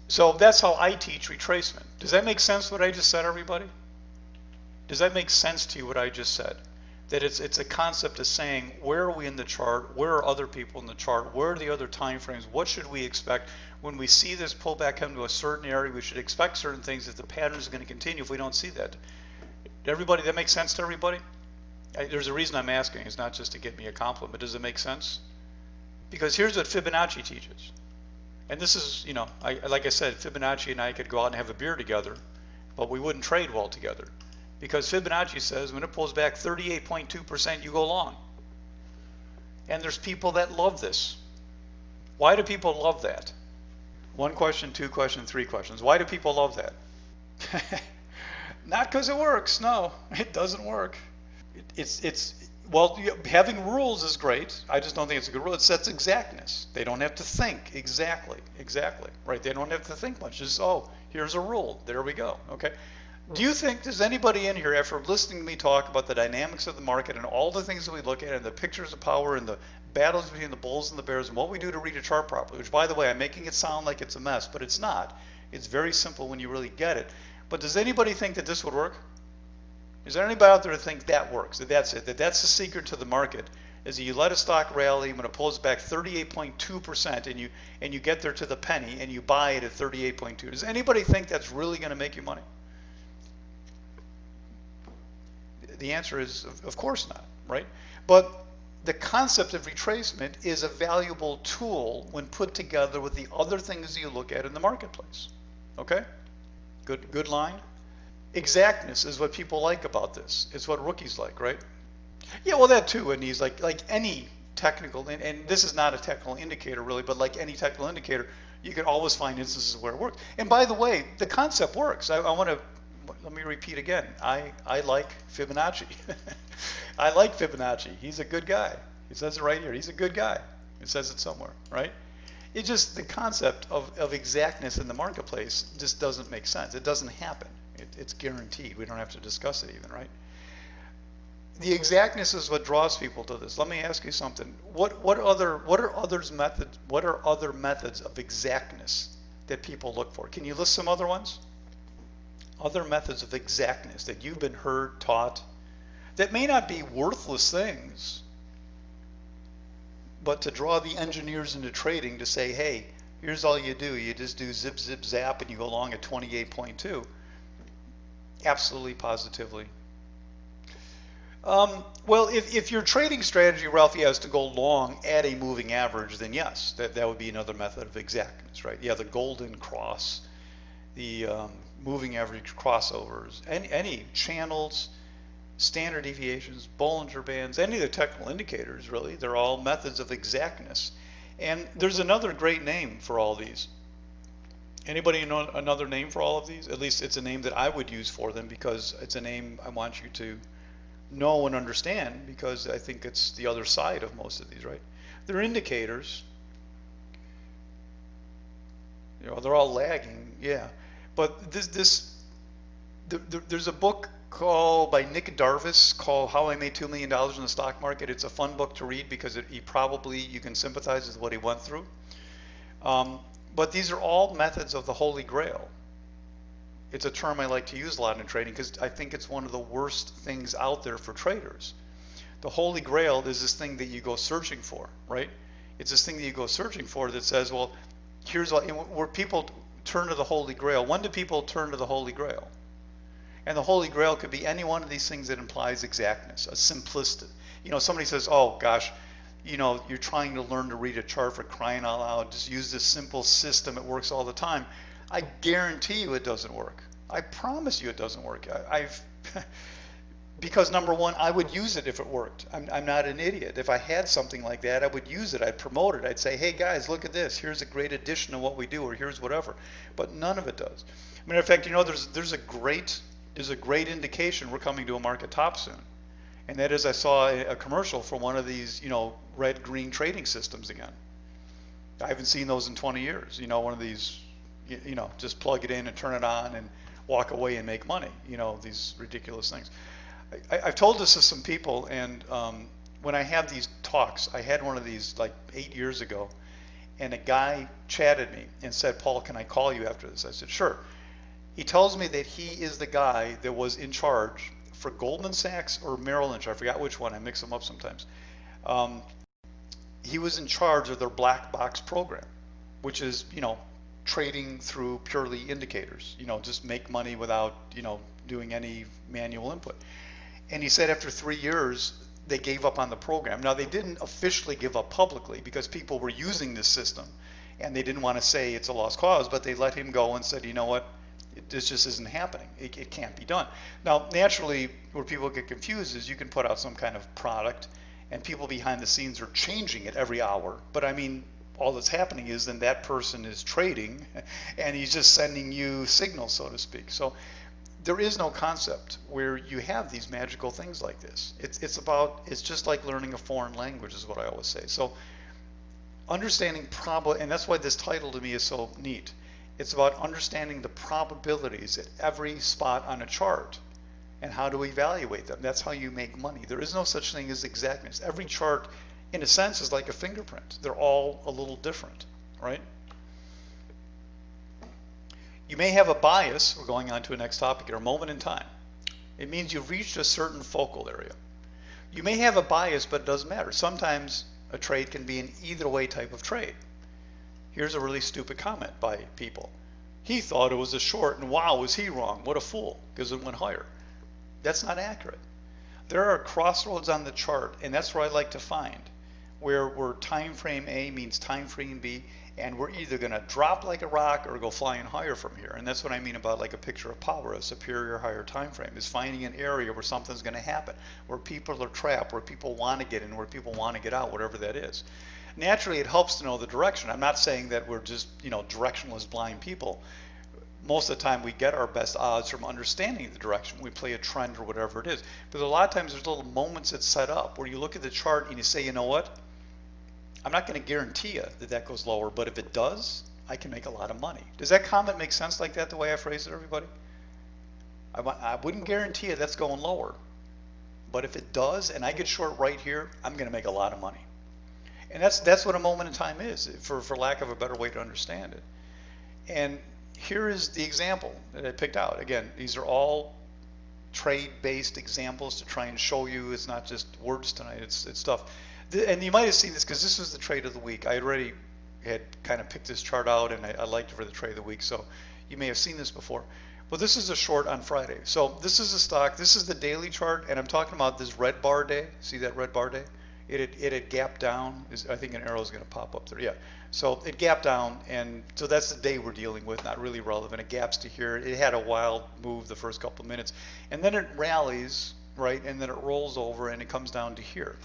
So that's how I teach retracement. Does that make sense what I just said, everybody? Does that make sense to you what I just said? That it's a concept of saying, where are we in the chart? Where are other people in the chart? Where are the other time frames? What should we expect? When we see this pullback come to a certain area, we should expect certain things if the pattern is going to continue if we don't see that. Everybody, that makes sense to everybody? There's a reason I'm asking. It's not just to get me a compliment. Does it make sense? Because here's what Fibonacci teaches. And this is, like I said, Fibonacci and I could go out and have a beer together, but we wouldn't trade well together. Because Fibonacci says when it pulls back 38.2%, you go long. And there's people that love this. Why do people love that? 1 question, 2 questions, 3 questions. Why do people love that? Not because it works. No, it doesn't work. Well, having rules is great. I just don't think it's a good rule. It sets exactness. They don't have to think exactly, right? They don't have to think much. Just, here's a rule. There we go. Okay. Do you think there's anybody in here, after listening to me talk about the dynamics of the market and all the things that we look at and the pictures of power and the battles between the bulls and the bears and what we do to read a chart properly, which, by the way, I'm making it sound like it's a mess, but it's not. It's very simple when you really get it. But does anybody think that this would work? Is there anybody out there that think that works, that that's it, that that's the secret to the market, is that you let a stock rally when it pulls back 38.2% and you get there to the penny and you buy it at 38.2? Does anybody think that's really going to make you money? The answer is, of course not, right? But the concept of retracement is a valuable tool when put together with the other things you look at in the marketplace. Okay? Good line? Exactness is what people like about this. It's what rookies like, right? Yeah, well, that too. And he's like any technical, and this is not a technical indicator really, but like any technical indicator, you can always find instances where it works. And by the way, the concept works. I want to, let me repeat again. I like Fibonacci. I like Fibonacci. He's a good guy. He says it right here. He's a good guy. It says it somewhere, right? It just, the concept of exactness in the marketplace just doesn't make sense. It doesn't happen. It's guaranteed. We don't have to discuss it even, right? The exactness is what draws people to this. Let me ask you something. What are other methods of exactness that people look for? Can you list some other ones? Other methods of exactness that you've been heard, taught, that may not be worthless things, but to draw the engineers into trading to say, hey, here's all you do. You just do zip, zip, zap, and you go along at 28.2. Absolutely, positively. Well, if your trading strategy, Ralphie, has to go long at a moving average, then yes, that would be another method of exactness, right? Yeah, the golden cross, the moving average crossovers, any channels, standard deviations, Bollinger Bands, any of the technical indicators, really, they're all methods of exactness. And there's another great name for all these. Anybody know another name for all of these? At least it's a name that I would use for them, because it's a name I want you to know and understand, because I think it's the other side of most of these, right? They're indicators. They're all lagging, yeah. But there's a book by Nick Darvis called How I Made $2 Million in the Stock Market. It's a fun book to read because you can sympathize with what he went through. But these are all methods of the Holy Grail. It's a term I like to use a lot in trading because I think it's one of the worst things out there for traders. The Holy Grail is this thing that you go searching for, right? It's this thing that you go searching for that says, well, here's what, where people turn to the Holy Grail. When do people turn to the Holy Grail? And the Holy Grail could be any one of these things that implies exactness, a simplicity. Somebody says, oh gosh, you're trying to learn to read a chart, for crying out loud. Just use this simple system. It works all the time. I guarantee you it doesn't work. I promise you it doesn't work. Because number one, I would use it if it worked. I'm not an idiot. If I had something like that, I would use it. I'd promote it. I'd say, hey guys, look at this. Here's a great addition to what we do, or here's whatever. But none of it does. Matter of fact, there's a great indication we're coming to a market top soon. And that is, I saw a commercial for one of these, red green trading systems again. I haven't seen those in 20 years. One of these, just plug it in and turn it on and walk away and make money. These ridiculous things. I've told this to some people, and when I have these talks, I had one of these like 8 years ago, and a guy chatted me and said, Paul, can I call you after this? I said, sure. He tells me that he is the guy that was in charge for Goldman Sachs or Merrill Lynch, I forgot which one, I mix them up sometimes. He was in charge of their black box program, which is, trading through purely indicators, just make money without, doing any manual input. And he said after 3 years, they gave up on the program. Now, they didn't officially give up publicly because people were using this system and they didn't want to say it's a lost cause, but they let him go and said, you know what, this just isn't happening. It can't be done. Now, naturally, where people get confused is you can put out some kind of product and people behind the scenes are changing it every hour. But I mean, all that's happening is then that person is trading and he's just sending you signals, so to speak. So there is no concept where you have these magical things like this. It's just like learning a foreign language is what I always say. So understanding and that's why this title to me is so neat. It's about understanding the probabilities at every spot on a chart and how to evaluate them. That's how you make money. There is no such thing as exactness. Every chart, in a sense, is like a fingerprint. They're all a little different, right? You may have a bias, we're going on to a next topic, at a moment in time. It means you've reached a certain focal area. You may have a bias, but it doesn't matter. Sometimes a trade can be an either way type of trade. Here's a really stupid comment by people. He thought it was a short, and wow, was he wrong? What a fool, because it went higher. That's not accurate. There are crossroads on the chart, and that's where I like to find, where time frame A means time frame B, and we're either going to drop like a rock or go flying higher from here. And that's what I mean about like a picture of power, a superior higher time frame, is finding an area where something's going to happen, where people are trapped, where people want to get in, where people want to get out, whatever that is. Naturally, it helps to know the direction. I'm not saying that we're just, directionless blind people. Most of the time we get our best odds from understanding the direction. We play a trend or whatever it is. But a lot of times there's little moments that set up where you look at the chart and you say, you know what? I'm not going to guarantee you that that goes lower, but if it does, I can make a lot of money. Does that comment make sense like that, the way I phrased it, everybody? I wouldn't guarantee you that's going lower, but if it does and I get short right here, I'm going to make a lot of money. And that's what a moment in time is, for lack of a better way to understand it. And here is the example that I picked out. Again, these are all trade-based examples to try and show you it's not just words tonight, it's stuff. And you might have seen this because this was the trade of the week. I already had kind of picked this chart out and I liked it for the trade of the week, so you may have seen this before. But this is a short on Friday. So this is a stock, this is the daily chart, and I'm talking about this red bar day. See that red bar day? It had gapped down. I think an arrow is going to pop up there. Yeah. So it gapped down, and so that's the day we're dealing with, not really relevant. It gaps to here. It had a wild move the first couple of minutes, and then it rallies, right, and then it rolls over, and it comes down to here.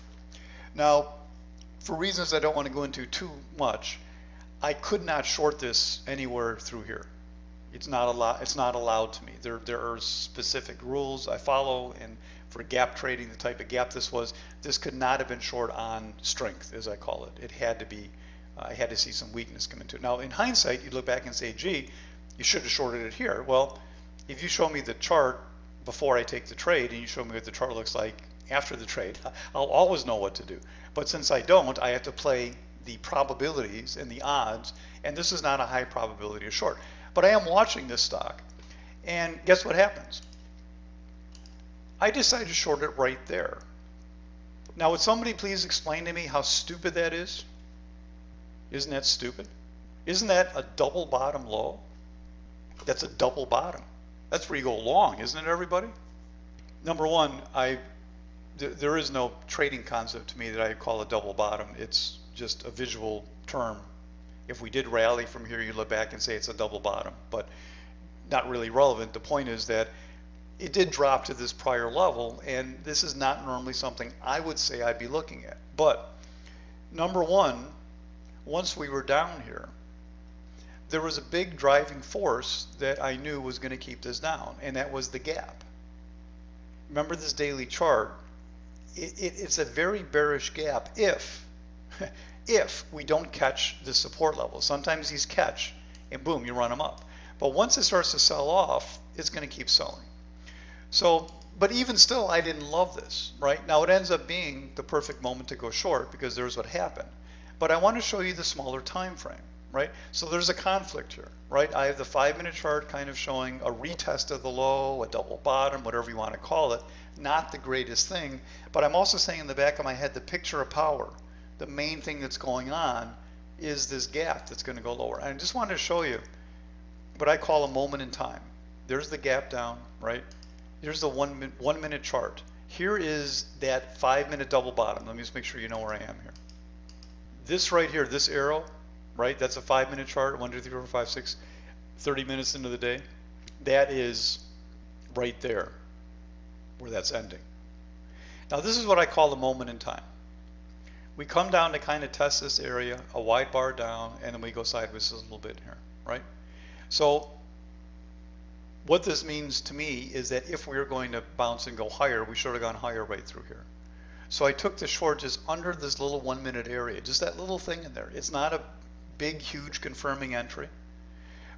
Now, for reasons I don't want to go into too much, I could not short this anywhere through here. It's not allowed to me. There are specific rules I follow, and for gap trading, the type of gap this was, this could not have been short on strength, as I call it. It had to be, I had to see some weakness come into it. Now, in hindsight, you look back and say, gee, you should have shorted it here. Well, if you show me the chart before I take the trade, and you show me what the chart looks like after the trade, I'll always know what to do. But since I don't, I have to play the probabilities and the odds, and this is not a high probability of short. But I am watching this stock, and guess what happens? I decide to short it right there. Now, would somebody please explain to me how stupid that is? Isn't that stupid? Isn't that a double bottom low? That's a double bottom. That's where you go long, isn't it, everybody? Number one, there is no trading concept to me that I call a double bottom. It's just a visual term. If we did rally from here, you look back and say it's a double bottom, but not really relevant. The point is that it did drop to this prior level, and this is not normally something I would say I'd be looking at. But number one, once we were down here, there was a big driving force that I knew was going to keep this down, and that was the gap. Remember this daily chart, it's a very bearish gap if if we don't catch the support level. Sometimes these catch, and boom, you run them up. But once it starts to sell off, it's going to keep selling. So, but even still, I didn't love this, right? Now it ends up being the perfect moment to go short because there's what happened. But I want to show you the smaller time frame, right? So there's a conflict here, right? I have the 5-minute chart kind of showing a retest of the low, a double bottom, whatever you want to call it. Not the greatest thing, but I'm also saying in the back of my head, the picture of power, the main thing that's going on is this gap that's going to go lower. And I just wanted to show you what I call a moment in time. There's the gap down, right? Here's the 1 minute chart. Here is that 5-minute double bottom. Let me just make sure you know where I am here. This right here, this arrow, right? That's a 5-minute chart. 1, 2, 3, 4, 5, 6, 30 minutes into the day. That is right there where that's ending. Now this is what I call the moment in time. We come down to kind of test this area, a wide bar down, and then we go sideways a little bit here, right? So what this means to me is that if we were going to bounce and go higher, we should have gone higher right through here. So I took the short just under this little 1 minute area, just that little thing in there. It's not a big, huge confirming entry.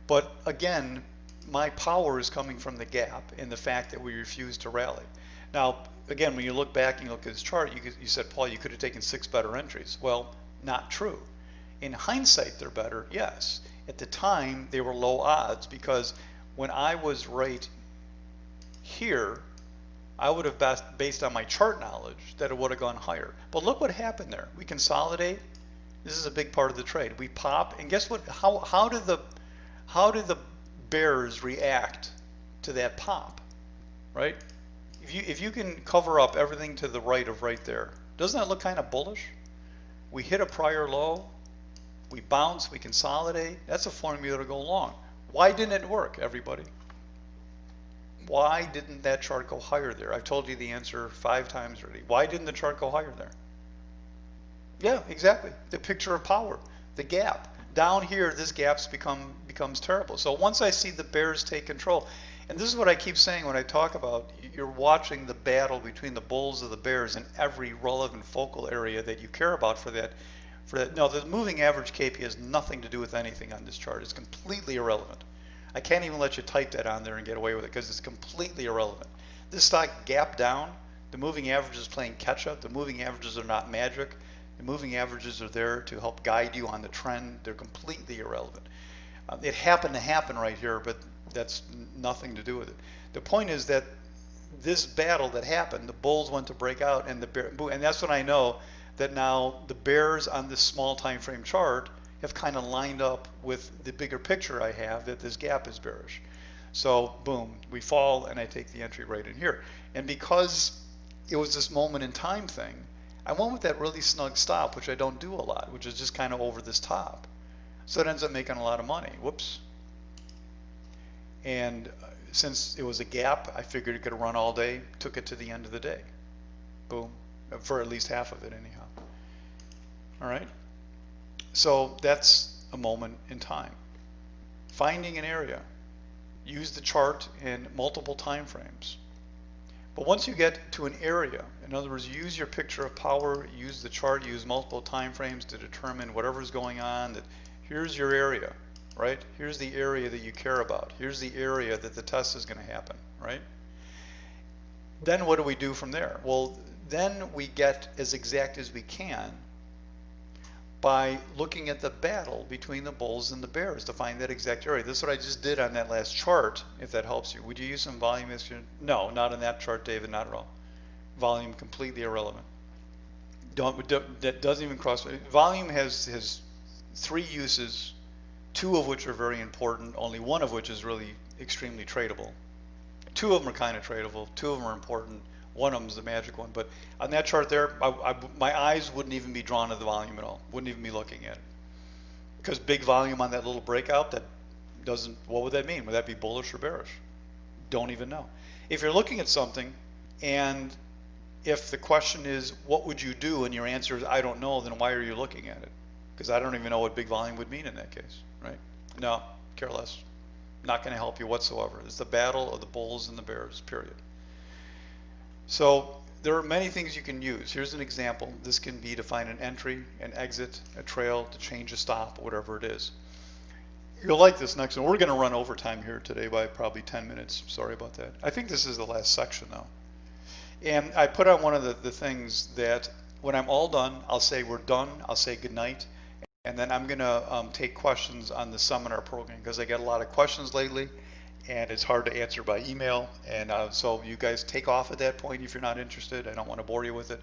But again, my power is coming from the gap and the fact that we refused to rally. Now, again, when you look back and you look at this chart, you said, Paul, you could have taken 6 better entries. Well, not true. In hindsight, they're better, yes. At the time, they were low odds because when I was right here, I would have based on my chart knowledge that it would have gone higher. But look what happened there. We consolidate. This is a big part of the trade. We pop, and guess what? How did the bears react to that pop, right? If you can cover up everything to the right of right there, doesn't that look kind of bullish? We hit a prior low, we bounce, we consolidate. That's a formula to go long. Why didn't it work, everybody? Why didn't that chart go higher there? I've told you the answer 5 times already. Why didn't the chart go higher there? Yeah, exactly. The picture of power, the gap. Down here, this gap becomes terrible. So once I see the bears take control, and this is what I keep saying when I talk about, you're watching the battle between the bulls and the bears in every relevant focal area that you care about for that. No, the moving average KP has nothing to do with anything on this chart. It's completely irrelevant. I can't even let you type that on there and get away with it because it's completely irrelevant. This stock gap down, the moving average is playing catch up. The moving averages are not magic. The moving averages are there to help guide you on the trend. They're completely irrelevant. It happened to happen right here, but that's nothing to do with it. The point is that this battle that happened, the bulls went to break out, and and that's when I know that now the bears on this small time frame chart have kind of lined up with the bigger picture I have that this gap is bearish. So boom, we fall, and I take the entry right in here. And because it was this moment in time thing, I went with that really snug stop, which I don't do a lot, which is just kind of over this top. So it ends up making a lot of money. Whoops. And since it was a gap, I figured it could run all day, took it to the end of the day. Boom. For at least half of it anyhow. All right. So that's a moment in time. Finding an area. Use the chart in multiple time frames. But once you get to an area, in other words, use your picture of power, use the chart, use multiple time frames to determine whatever's going on, that here's your area, right? Here's the area that you care about. Here's the area that the test is going to happen, right? Then what do we do from there? Well, then we get as exact as we can by looking at the battle between the bulls and the bears to find that exact area. This is what I just did on that last chart, if that helps you. Would you use some volume? No, not on that chart, David, not at all. Volume completely irrelevant. That doesn't even cross. Volume has 3 uses, 2 of which are very important, only 1 of which is really extremely tradable. 2 of them are kind of tradable, 2 of them are important. 1 of them is the magic one. But on that chart there, my eyes wouldn't even be drawn to the volume at all. Wouldn't even be looking at it. Because big volume on that little breakout, that doesn't, what would that mean? Would that be bullish or bearish? Don't even know. If you're looking at something and if the question is, what would you do? And your answer is, I don't know, then why are you looking at it? Because I don't even know what big volume would mean in that case, right? No, care less. Not going to help you whatsoever. It's the battle of the bulls and the bears, period. So there are many things you can use. Here's an example. This can be to find an entry, an exit, a trail, to change a stop, whatever it is. You'll like this next one. We're going to run overtime here today by probably 10 minutes. Sorry about that. I think this is the last section though. And I put on one of the things that when I'm all done, I'll say we're done. I'll say good night. And then I'm going to take questions on the seminar program because I get a lot of questions lately and it's hard to answer by email. And so you guys take off at that point if you're not interested. I don't want to bore you with it.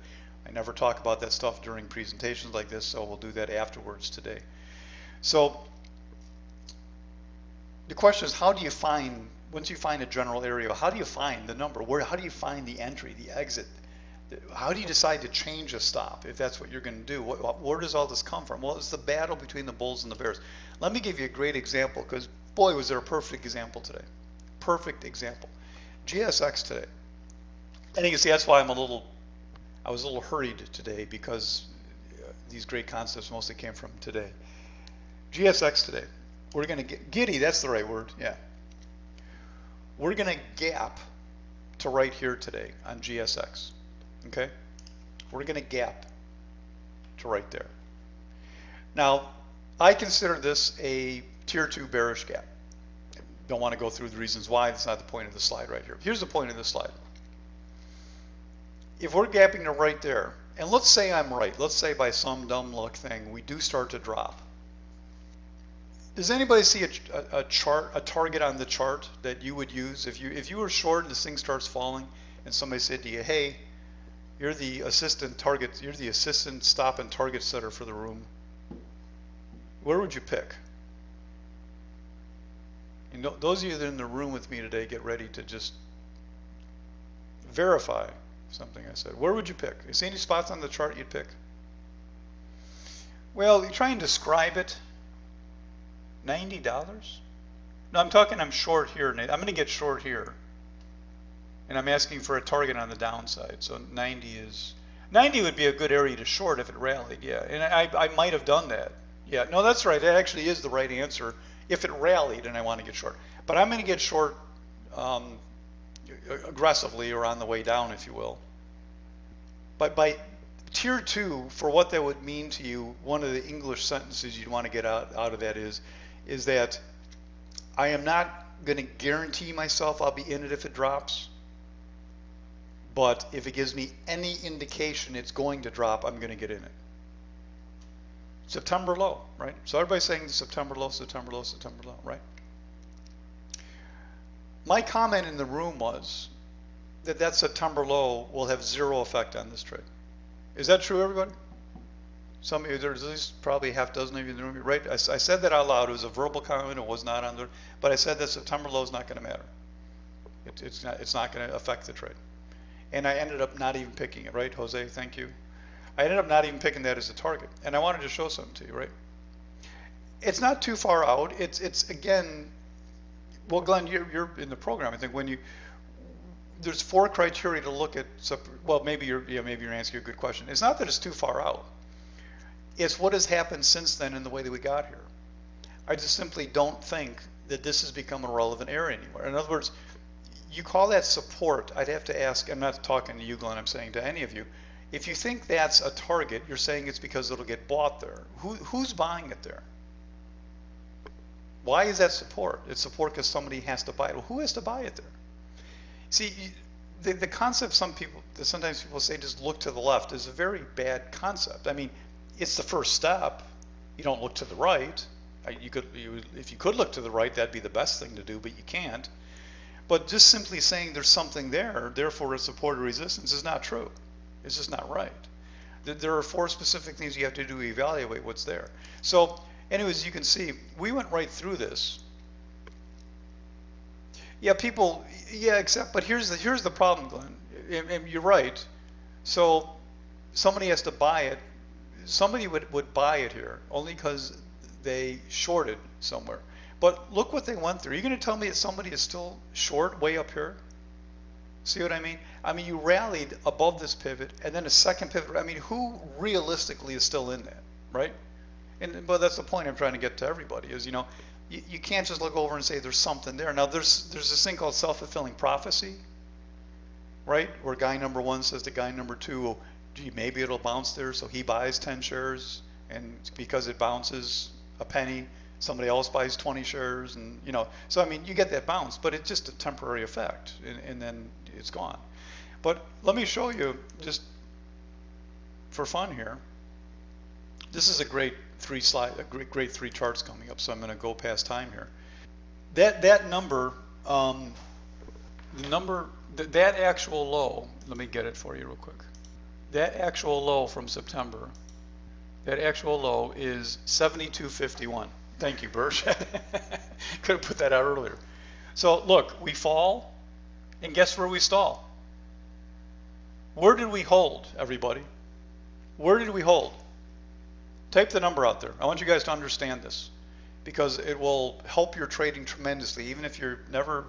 I never talk about that stuff during presentations like this, so we'll do that afterwards today. So the question is, how do you find, once you find a general area, how do you find the number? How do you find the entry, the exit? How do you decide to change a stop if that's what you're going to do? Where does all this come from? Well, it's the battle between the bulls and the bears. Let me give you a great example because, boy, was there a perfect example today. Perfect example. GSX today. And you can see that's why I was a little hurried today because these great concepts mostly came from today. GSX today. We're going to get giddy, that's the right word, yeah. We're going to gap to right here today on GSX. Okay, we're going to gap to right there. Now, I consider this a tier 2 bearish gap. Don't want to go through the reasons why. That's not the point of the slide right here. Here's the point of the slide. If we're gapping to right there, and let's say I'm right, let's say by some dumb luck thing we do start to drop. Does anybody see a chart, a target on the chart that you would use if you were short and this thing starts falling, and somebody said to you, "Hey, you're the assistant target, you're the assistant stop and target setter for the room. Where would you pick?" You know, those of you that are in the room with me today, get ready to just verify something I said. Where would you pick? You see any spots on the chart you'd pick? Well, you try and describe it. $90? No, I'm short here. I'm going to get short here. And I'm asking for a target on the downside. So 90 would be a good area to short if it rallied, yeah. And I might have done that. Yeah, no, that's right. That actually is the right answer if it rallied and I want to get short. But I'm going to get short aggressively or on the way down, if you will. But by tier 2, for what that would mean to you, one of the English sentences you'd want to get out of that is that I am not going to guarantee myself I'll be in it if it drops. But if it gives me any indication it's going to drop, I'm going to get in it. September low, right? So everybody's saying September low, September low, September low, right? My comment in the room was that September low will have zero effect on this trade. Is that true, everybody? Some of you, there's at least probably a half dozen of you in the room, right? I said that out loud. It was a verbal comment. It was not on the, but I said that September low is not going to matter. It's not going to affect the trade. And I ended up not even picking it, right, Jose? Thank you. I ended up not even picking that as a target. And I wanted to show something to you, right? It's not too far out. It's again, well, Glenn, you're in the program. I think there's 4 criteria to look at. Well, maybe you're asking a good question. It's not that it's too far out. It's what has happened since then in the way that we got here. I just simply don't think that this has become a relevant area anymore. In other words, you call that support, I'd have to ask, I'm not talking to you, Glenn, I'm saying to any of you, if you think that's a target, you're saying it's because it'll get bought there. Who's buying it there? Why is that support? It's support because somebody has to buy it. Well, who has to buy it there? See, the concept sometimes people say just look to the left is a very bad concept. I mean, it's the first step. You don't look to the right. If you could look to the right, that'd be the best thing to do, but you can't. But just simply saying there's something there, therefore it's support or resistance, is not true. It's just not right. There are 4 specific things you have to do to evaluate what's there. So, anyways, you can see, we went right through this. Yeah, but here's the problem, Glenn. And you're right. So, somebody has to buy it. Somebody would buy it here, only because they shorted somewhere. But look what they went through. Are you going to tell me that somebody is still short way up here? See what I mean? I mean, you rallied above this pivot, and then a second pivot. I mean, who realistically is still in that, right? But that's the point I'm trying to get to everybody is, you can't just look over and say there's something there. Now, there's this thing called self-fulfilling prophecy, right? Where guy number one says to guy number two, oh, gee, maybe it'll bounce there, so he buys 10 shares, and because it bounces a penny, somebody else buys 20 shares, and so I mean, you get that bounce, but it's just a temporary effect, and then it's gone. But let me show you, just for fun here. This is a great great three charts coming up, so I'm going to go past time here. That number, that actual low, let me get it for you real quick. That actual low from September, that actual low is 72.51. Thank you, Birch. Could have put that out earlier. So look, we fall, and guess where we stall? Where did we hold, everybody? Where did we hold? Type the number out there. I want you guys to understand this, because it will help your trading tremendously. Even if you're never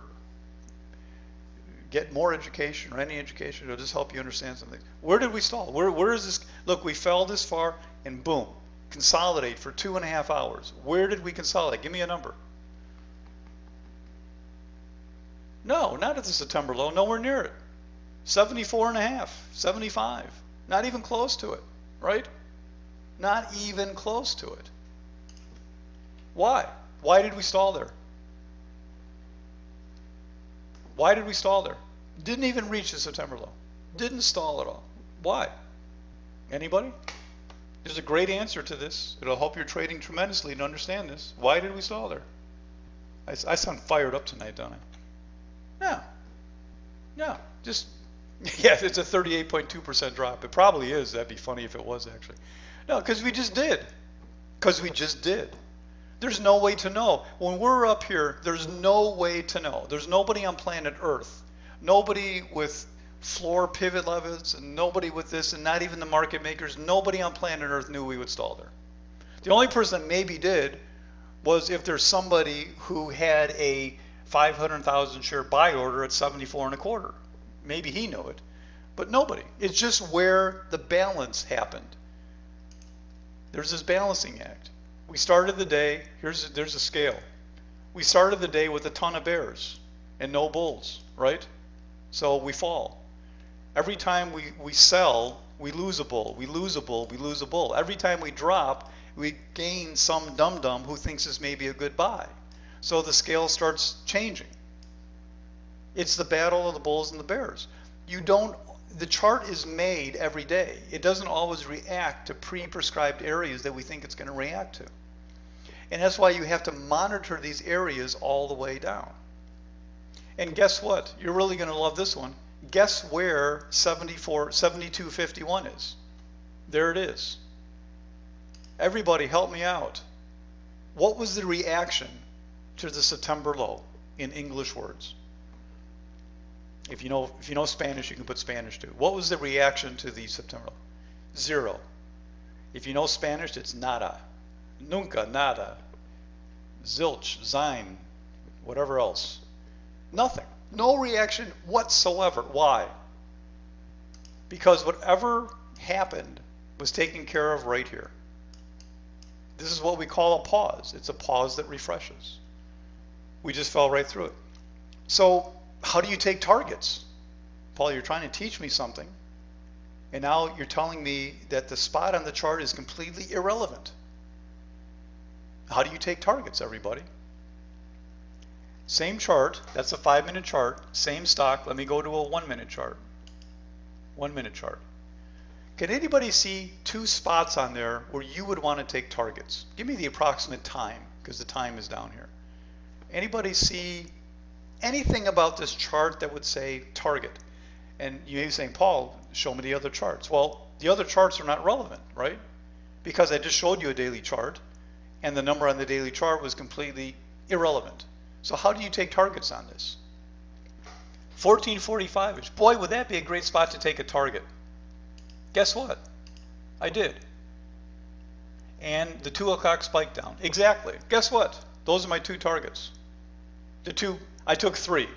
get more education or any education, it'll just help you understand something. Where did we stall? Where is this? Look, we fell this far, and boom, consolidate for 2.5 hours. Where did we consolidate? Give me a number. No, not at the September low. Nowhere near it. 74.5, 75. Not even close to it, right? Not even close to it. Why? Why did we stall there? Why did we stall there? Didn't even reach the September low. Didn't stall at all. Why? Anybody? There's a great answer to this. It'll help your trading tremendously to understand this. Why did we stall there? I sound fired up tonight, don't I? No. Just, yeah, it's a 38.2% drop. It probably is. That'd be funny if it was, actually. No, because we just did. There's no way to know. When we're up here, there's no way to know. There's nobody on planet Earth, nobody with floor pivot levels, and nobody with this, and not even the market makers, nobody on planet Earth knew we would stall there. The only person that maybe did was if there's somebody who had a 500,000 share buy order at 74.25. Maybe he knew it, but nobody. It's just where the balance happened. There's this balancing act. We started the day, there's a scale. We started the day with a ton of bears and no bulls, right? So we fall. Every time we sell, we lose a bull, we lose a bull, we lose a bull. Every time we drop, we gain some dum-dum who thinks this may be a good buy. So the scale starts changing. It's the battle of the bulls and the bears. The chart is made every day. It doesn't always react to pre-prescribed areas that we think it's going to react to. And that's why you have to monitor these areas all the way down. And guess what? You're really going to love this one. Guess where 72.51 is? There it is. Everybody help me out. What was the reaction to the September low in English words? If you know Spanish, you can put Spanish too. What was the reaction to the September low? 0. If you know Spanish, it's nada. Nunca, nada. Zilch, sein, whatever else. Nothing. No reaction whatsoever. Why? Because whatever happened was taken care of right here. This is what we call a pause. It's a pause that refreshes. We just fell right through it. So how do you take targets? Paul, you're trying to teach me something, and now you're telling me that the spot on the chart is completely irrelevant. How do you take targets, everybody? Same chart, that's a 5-minute chart, same stock. Let me go to a 1-minute chart. 1-minute chart. Can anybody see 2 spots on there where you would want to take targets? Give me the approximate time, because the time is down here. Anybody see anything about this chart that would say target? And you may be saying, Paul, show me the other charts. Well, the other charts are not relevant, right? Because I just showed you a daily chart, and the number on the daily chart was completely irrelevant. So how do you take targets on this? 1445-ish. Boy, would that be a great spot to take a target. Guess what? I did. And the 2 o'clock spike down. Exactly. Guess what? Those are my 2 targets. I took 3.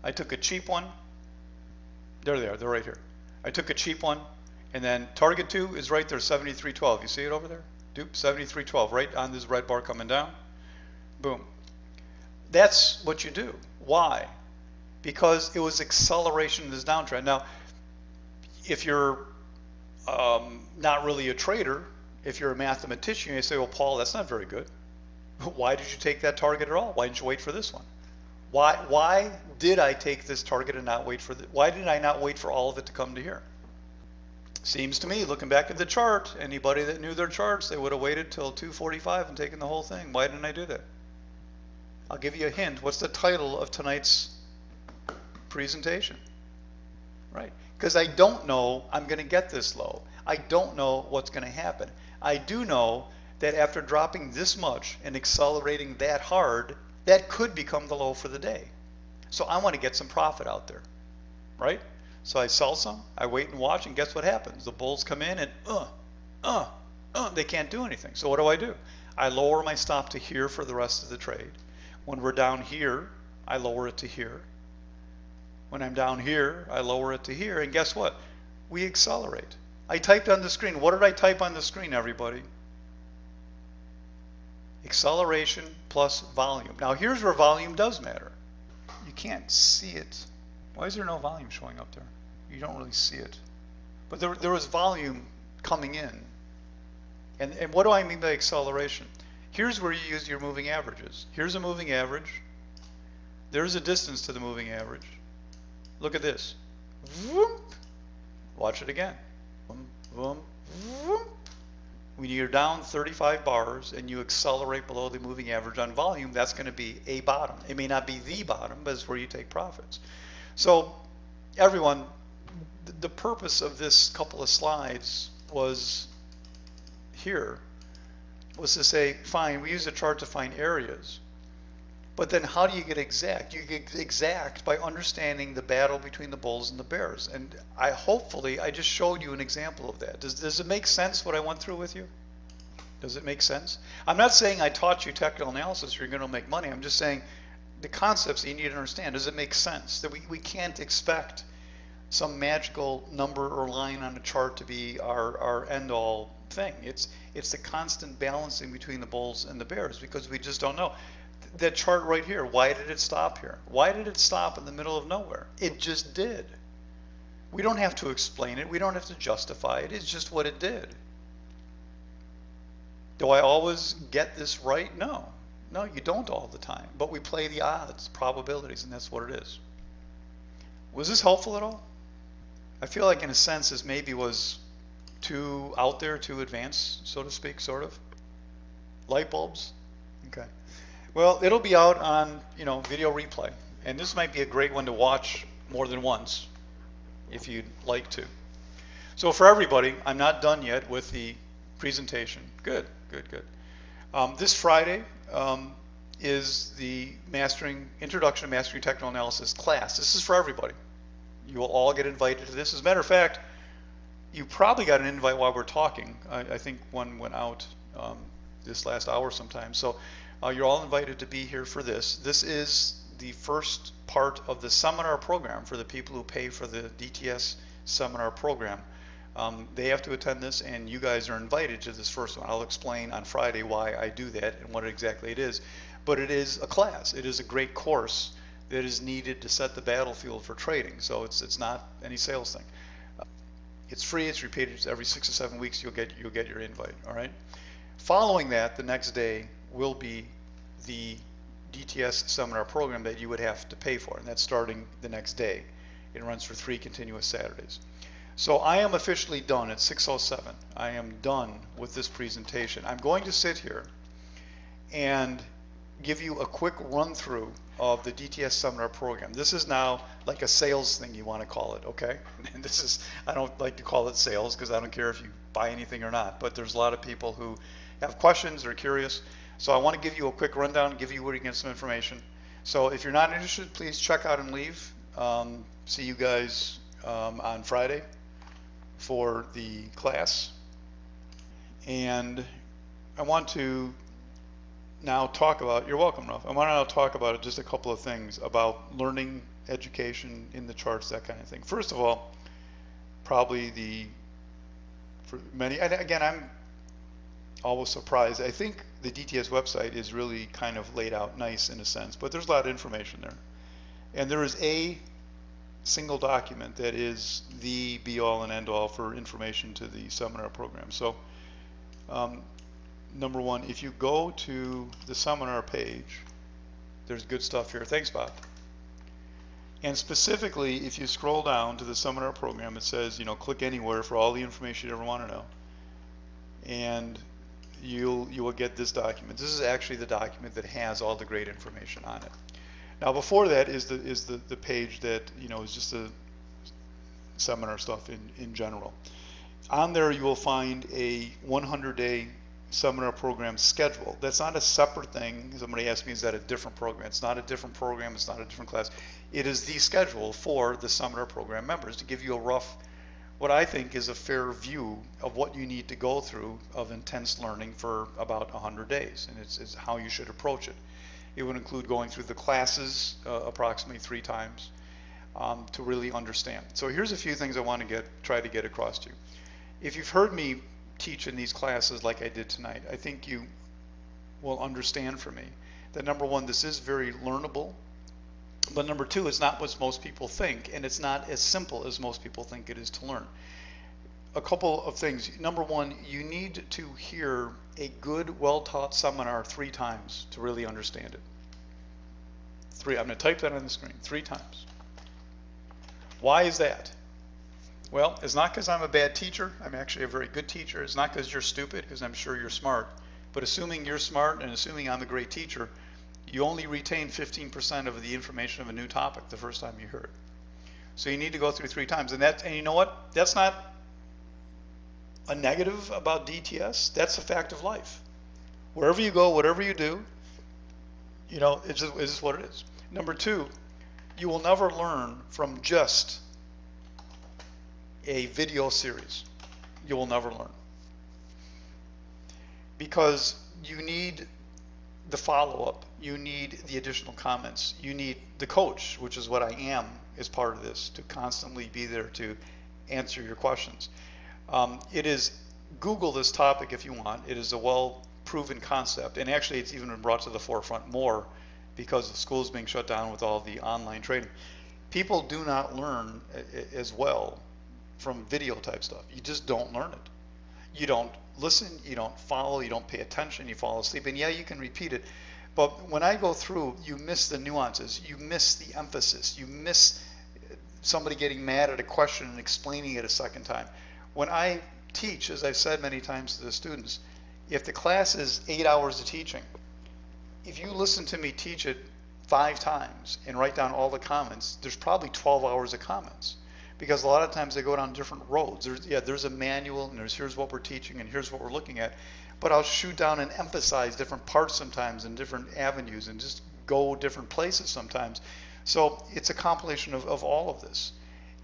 I took a cheap one, There they are. They're right here. I took a cheap one, and then target 2 is right there, 73.12. You see it over there? Dupe, 73.12, right on this red bar coming down. Boom. That's what you do. Why? Because it was acceleration in this downtrend. Now, if you're not really a trader, if you're a mathematician, you say, well, Paul, that's not very good. Why did you take that target at all? Why didn't you wait for this one? Why did I take this target and not wait for why did I not wait for all of it to come to here? Seems to me, looking back at the chart, anybody that knew their charts, they would have waited till 2:45 and taken the whole thing. Why didn't I do that? I'll give you a hint. What's the title of tonight's presentation? Right. Because I don't know I'm going to get this low. I don't know what's going to happen. I do know that after dropping this much and accelerating that hard, that could become the low for the day. So I want to get some profit out there, right? So I sell some, I wait and watch, and guess what happens? The bulls come in and they can't do anything. So what do? I lower my stop to here for the rest of the trade. When we're down here, I lower it to here. When I'm down here, I lower it to here, and guess what? We accelerate. I typed on the screen. What did I type on the screen, everybody? Acceleration plus volume. Now here's where volume does matter. You can't see it. Why is there no volume showing up there? You don't really see it. But there was volume coming in. And what do I mean by acceleration? Here's where you use your moving averages. Here's a moving average. There's a distance to the moving average. Look at this. Vroom. Watch it again. Vroom, vroom, vroom. When you're down 35 bars and you accelerate below the moving average on volume, that's going to be a bottom. It may not be the bottom, but it's where you take profits. So everyone, the purpose of this couple of slides was to say, fine, we use a chart to find areas. But then how do you get exact? You get exact by understanding the battle between the bulls and the bears. And hopefully I just showed you an example of that. Does it make sense what I went through with you? Does it make sense? I'm not saying I taught you technical analysis or you're going to make money. I'm just saying the concepts that you need to understand. Does it make sense? That we can't expect some magical number or line on a chart to be our end-all thing. It's the constant balancing between the bulls and the bears because we just don't know. That chart right here, why did it stop here? Why did it stop in the middle of nowhere? It just did. We don't have to explain it. We don't have to justify it. It's just what it did. Do I always get this right? No. No, you don't all the time. But we play the odds, probabilities, and that's what it is. Was this helpful at all? I feel like in a sense this maybe was too out there, too advanced, so to speak, sort of. Light bulbs? Okay. Well, it'll be out on, video replay. And this might be a great one to watch more than once if you'd like to. So for everybody, I'm not done yet with the presentation. Good. This Friday is the Introduction to Mastering Technical Analysis class. This is for everybody. You will all get invited to this. As a matter of fact, you probably got an invite while we're talking. I think one went out this last hour sometime. So you're all invited to be here for this. This is the first part of the seminar program for the people who pay for the DTS seminar program. They have to attend this, and you guys are invited to this first one. I'll explain on Friday why I do that and what exactly it is. But it is a class. It is a great course that is needed to set the battlefield for trading. So it's not any sales thing. It's free. It's repeated every 6 or 7 weeks. You'll get your invite. All right. Following that, the next day will be the DTS seminar program that you would have to pay for, and that's starting the next day. It runs for 3 continuous Saturdays. So I am officially done at 6:07. I am done with this presentation. I'm going to sit here and give you a quick run through of the DTS seminar program. This is now like a sales thing, you want to call it, okay? And I don't like to call it sales because I don't care if you buy anything or not, but there's a lot of people who have questions or curious. So I want to give you a quick rundown, give you where you can get some information. So if you're not interested, please check out and leave. See you guys on Friday for the class. And I want to now talk about, you're welcome, Ralph. I want to now talk about just a couple of things about learning education in the charts, that kind of thing. First of all, probably for many, and again, I'm always surprised. I think the DTS website is really kind of laid out nice in a sense, but there's a lot of information there. And there is a single document that is the be all and end all for information to the seminar program. So number one, if you go to the seminar page, there's good stuff here. Thanks, Bob. And specifically, if you scroll down to the seminar program, it says, click anywhere for all the information you ever want to know. And you will get this document. This is actually the document that has all the great information on it. Now, before that is the page that is just the seminar stuff in general. On there, you will find a 100-day seminar program schedule. That's not a separate thing. Somebody asked me, is that a different program? It's not a different program. It's not a different class. It is the schedule for the seminar program members to give you a rough, what I think is a fair view of what you need to go through of intense learning for about 100 days. And it's how you should approach it. It would include going through the classes approximately 3 times to really understand. So here's a few things I want to try to get across to you. If you've heard me teach in these classes like I did tonight, I think you will understand from me that number one, this is very learnable, but number two, it's not what most people think, and it's not as simple as most people think it is to learn. A couple of things. Number one, you need to hear a good, well-taught seminar 3 times to really understand it. 3. I'm going to type that on the screen. 3 times. Why is that? Well, it's not because I'm a bad teacher. I'm actually a very good teacher. It's not because you're stupid, because I'm sure you're smart. But assuming you're smart and assuming I'm a great teacher, you only retain 15% of the information of a new topic the first time you hear it. So you need to go through 3 times. And you know what? That's not a negative about DTS. That's a fact of life. Wherever you go, whatever you do, it's just what it is. Number 2, you will never learn from just a video series. You will never learn. Because you need the follow-up. You need the additional comments. You need the coach, which is what I am as part of this, to constantly be there to answer your questions. Google this topic if you want. It is a well-proven concept, and actually it's even been brought to the forefront more because of schools being shut down with all the online training. People do not learn as well from video type stuff. You just don't learn it. You don't listen, you don't follow, you don't pay attention, you fall asleep, and yeah, you can repeat it, but when I go through, you miss the nuances, you miss the emphasis, you miss somebody getting mad at a question and explaining it a second time. When I teach, as I've said many times to the students, if the class is 8 hours of teaching, if you listen to me teach it 5 times and write down all the comments, there's probably 12 hours of comments. Because a lot of times they go down different roads. There's a manual, and here's what we're teaching, and here's what we're looking at. But I'll shoot down and emphasize different parts sometimes and different avenues and just go different places sometimes. So it's a compilation of all of this.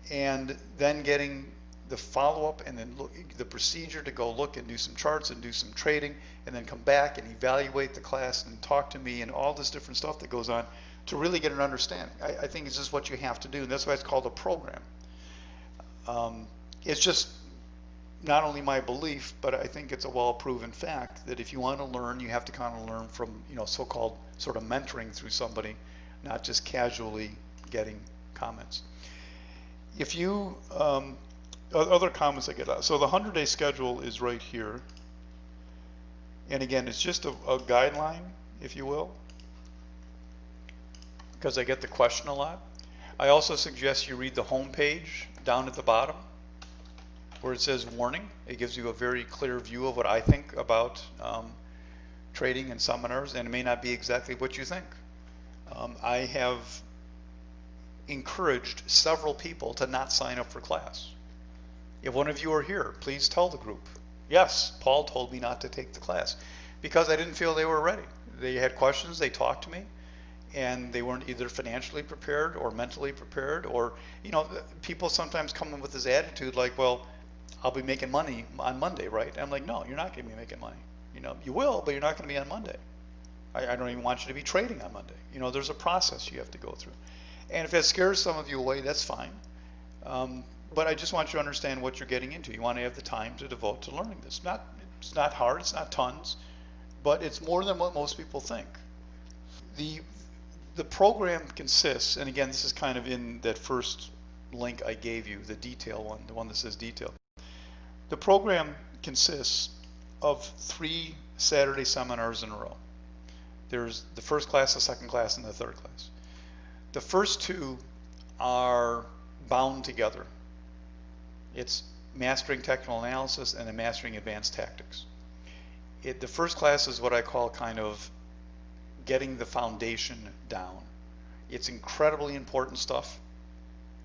And then getting the follow-up and then the procedure to go look and do some charts and do some trading and then come back and evaluate the class and talk to me and all this different stuff that goes on to really get an understanding. I think it's just what you have to do, and that's why it's called a program. It's just not only my belief, but I think it's a well-proven fact that if you want to learn, you have to kind of learn from, so-called sort of mentoring through somebody, not just casually getting comments. If you, other comments I get out. So the 100-day schedule is right here. And again, it's just a guideline, if you will, because I get the question a lot. I also suggest you read the home page down at the bottom where it says warning. It gives you a very clear view of what I think about trading and seminars, and it may not be exactly what you think. I have encouraged several people to not sign up for class. If one of you are here, please tell the group, yes, Paul told me not to take the class because I didn't feel they were ready. They had questions, they talked to me, and they weren't either financially prepared or mentally prepared, or people sometimes come in with this attitude like, well, I'll be making money on Monday, right? And I'm like, no, you're not going to be making money. You will, but you're not going to be on Monday. I don't even want you to be trading on Monday. There's a process you have to go through. And if that scares some of you away, that's fine. But I just want you to understand what you're getting into. You want to have the time to devote to learning this. It's not hard, it's not tons, but it's more than what most people think. The the program consists, and again, this is kind of in that first link I gave you, the detail one, the one that says detail. The program consists of 3 Saturday seminars in a row. There's the first class, the second class, and the third class. The first 2 are bound together. It's mastering technical analysis and then mastering advanced tactics. The first class is what I call kind of getting the foundation down. It's incredibly important stuff.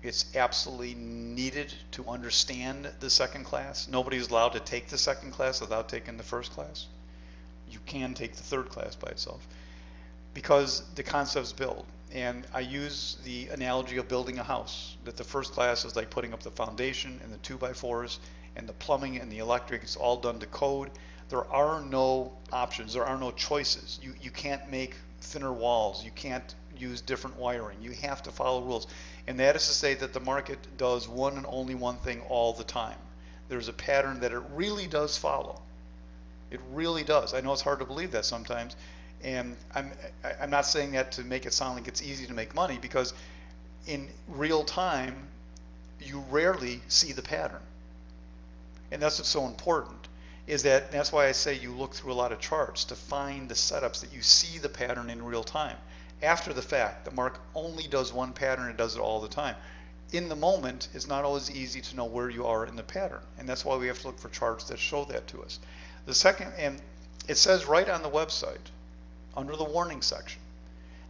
It's absolutely needed to understand the second class. Nobody's allowed to take the second class without taking the first class. You can take the third class by itself because the concepts build. And I use the analogy of building a house, that the first class is like putting up the foundation and the 2x4s and the plumbing and the electric. It's all done to code. There are no options. There are no choices. You can't make thinner walls. You can't use different wiring. You have to follow rules. And that is to say that the market does one and only one thing all the time. There's a pattern that it really does follow. It really does. I know it's hard to believe that sometimes. And I'm not saying that to make it sound like it's easy to make money, because in real time, you rarely see the pattern. And that's what's so important, is that that's why I say you look through a lot of charts to find the setups that you see the pattern in real time. After the fact, the market only does one pattern, it does it all the time. In the moment, it's not always easy to know where you are in the pattern. And that's why we have to look for charts that show that to us. The second, and it says right on the website, under the warning section,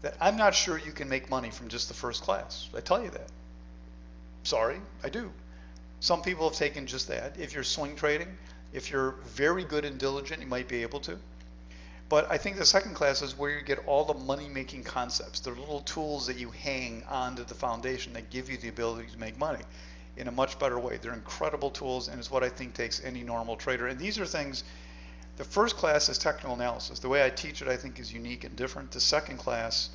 that I'm not sure you can make money from just the first class. I tell you that. Sorry, I do. Some people have taken just that. If you're swing trading, if you're very good and diligent, you might be able to. But I think the second class is where you get all the money-making concepts. They're little tools that you hang onto the foundation that give you the ability to make money in a much better way. They're incredible tools, and it's what I think takes any normal trader. And these are things. The first class is technical analysis. The way I teach it, I think, is unique and different. The second class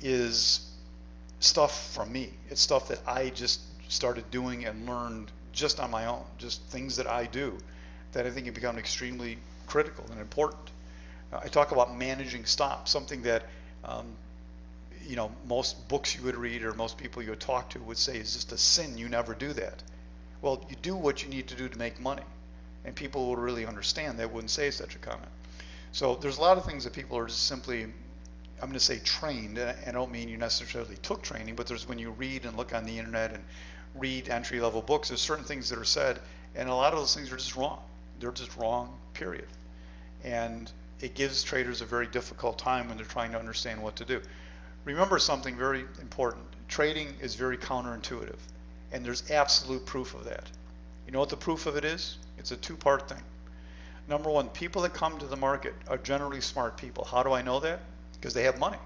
is stuff from me. It's stuff that I just started doing and learned just on my own, just things that I do that I think have become extremely critical and important. I talk about managing stops, something that most books you would read or most people you would talk to would say is just a sin. You never do that. Well, you do what you need to do to make money. And people will really understand that, wouldn't say such a comment. So there's a lot of things that people are just simply, I'm going to say trained, and I don't mean you necessarily took training, but there's when you read and look on the internet and read entry-level books, there's certain things that are said, and a lot of those things are just wrong. They're just wrong, period. And it gives traders a very difficult time when they're trying to understand what to do. Remember something very important. Trading is very counterintuitive, and there's absolute proof of that. You know what the proof of it is? It's a 2-part thing. Number one, people that come to the market are generally smart people. How do I know that? Because they have money.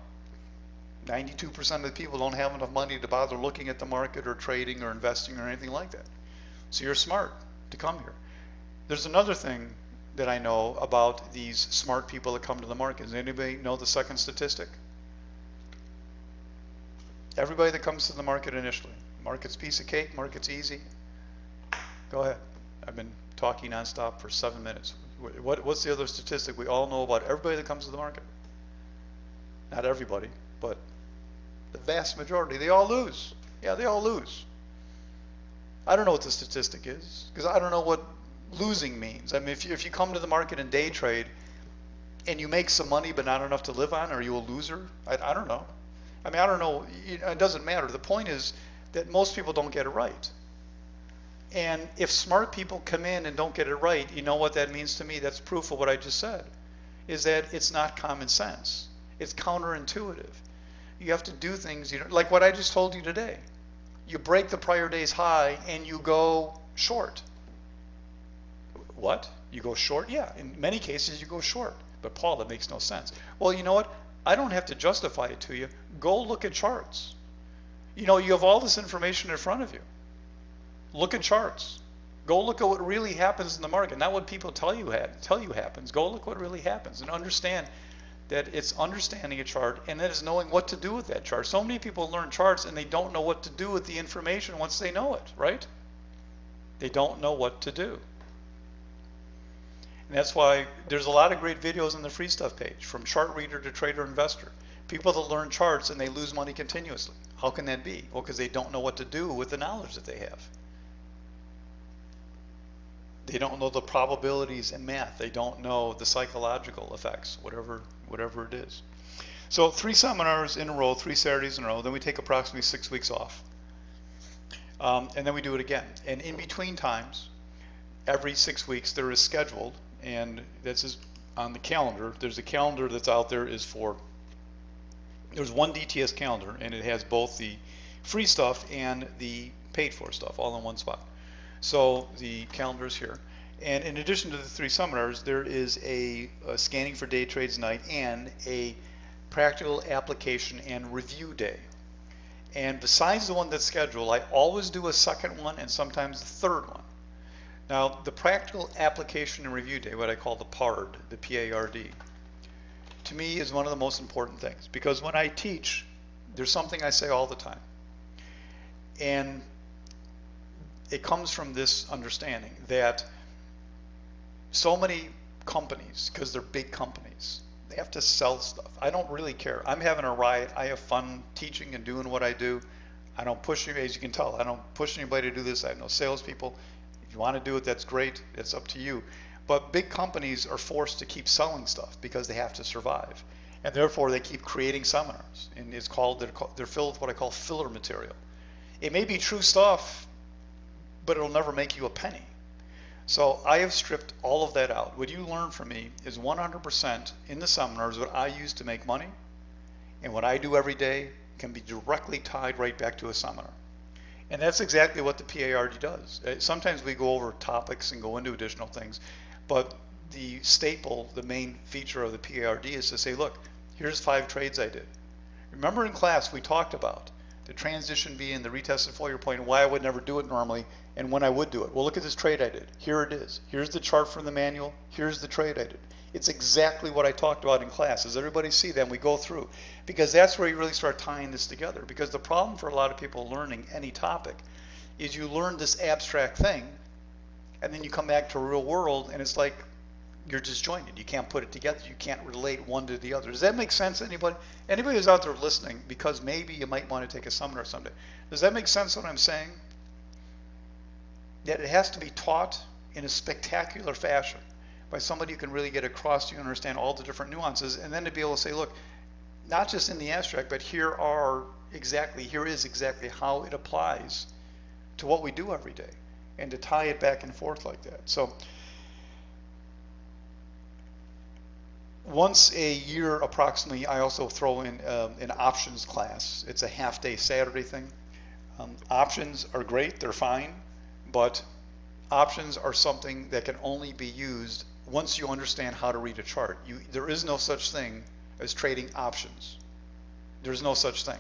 92% of the people don't have enough money to bother looking at the market or trading or investing or anything like that. So you're smart to come here. There's another thing that I know about these smart people that come to the market. Does anybody know the second statistic? Everybody that comes to the market initially. Market's piece of cake, market's easy. Go ahead. I've been talking nonstop for 7 minutes. What's the other statistic we all know about everybody that comes to the market? Not everybody, but the vast majority. They all lose. Yeah, they all lose. I don't know what the statistic is, because I don't know what losing means. I mean, if you come to the market and day trade and you make some money but not enough to live on, are you a loser? I don't know. I mean, I don't know. It doesn't matter. The point is that most people don't get it right. And if smart people come in and don't get it right, you know what that means to me? That's proof of what I just said, is that it's not common sense. It's counterintuitive. You have to do things, like what I just told you today. You break the prior day's high and you go short. What? You go short? Yeah, in many cases you go short. But Paul, that makes no sense. Well, you know what? I don't have to justify it to you. Go look at charts. You have all this information in front of you. Look at charts. Go look at what really happens in the market, not what people tell you happens. Go look what really happens and understand that it's understanding a chart and that is knowing what to do with that chart. So many people learn charts and they don't know what to do with the information once they know it, right? They don't know what to do. And that's why there's a lot of great videos on the free stuff page, from chart reader to trader investor. People that learn charts and they lose money continuously. How can that be? Well, because they don't know what to do with the knowledge that they have. They don't know the probabilities in math. They don't know the psychological effects, whatever it is. So 3 seminars in a row, 3 Saturdays in a row. Then we take approximately 6 weeks off. And then we do it again. And in between times, every 6 weeks, there is scheduled, and this is on the calendar. There's a calendar that's out there there's one DTS calendar, and it has both the free stuff and the paid for stuff all in one spot. So the calendar is here. And in addition to the 3 seminars, there is a scanning for day trades night and a practical application and review day. And besides the one that's scheduled, I always do a second one and sometimes the third one. Now, the practical application and review day, what I call the PARD, the P-A-R-D, to me is one of the most important things, because when I teach, there's something I say all the time. And it comes from this understanding that so many companies, because they're big companies, they have to sell stuff. I don't really care. I'm having a riot. I have fun teaching and doing what I do. I don't push you, as you can tell. I don't push anybody to do this. I have no salespeople. If you want to do it, that's great. It's up to you. But big companies are forced to keep selling stuff because they have to survive. And therefore, they keep creating seminars. And they're filled with what I call filler material. It may be true stuff, but it'll never make you a penny. So I have stripped all of that out. What you learn from me is 100% in the seminars what I use to make money, and what I do every day can be directly tied right back to a seminar. And that's exactly what the PARD does. Sometimes we go over topics and go into additional things, but the staple, the main feature of the PARD is to say, look, here's 5 trades I did. Remember in class we talked about the transition being the retested failure point and why I would never do it normally and when I would do it. Well, look at this trade I did. Here it is. Here's the chart from the manual. Here's the trade I did. It's exactly what I talked about in class. Does everybody see that? We go through, because that's where you really start tying this together. Because the problem for a lot of people learning any topic is you learn this abstract thing and then you come back to real world and it's like you're disjointed. You can't put it together. You can't relate one to the other. Does that make sense, anybody? Anybody who's out there listening, because maybe you might want to take a seminar someday. Does that make sense what I'm saying? That it has to be taught in a spectacular fashion by somebody who can really get across to you and understand all the different nuances, and then to be able to say, look, not just in the abstract, but here is exactly how it applies to what we do every day, and to tie it back and forth like that. So once a year approximately, I also throw in an options class. It's a half-day Saturday thing. Options are great, they're fine, but options are something that can only be used once you understand how to read a chart. There is no such thing as trading options. There's no such thing.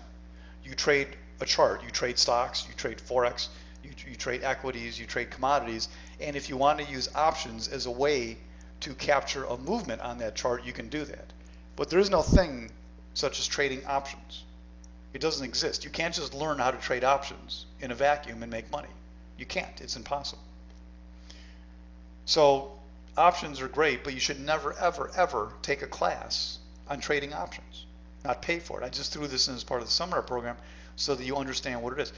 You trade a chart, you trade stocks, you trade Forex, you trade equities, you trade commodities, and if you want to use options as a way to capture a movement on that chart, you can do that. But there is no thing such as trading options. It doesn't exist. You can't just learn how to trade options in a vacuum and make money. You can't. It's impossible. So options are great, but you should never, ever, ever take a class on trading options, not pay for it. I just threw this in as part of the seminar program so that you understand what it is.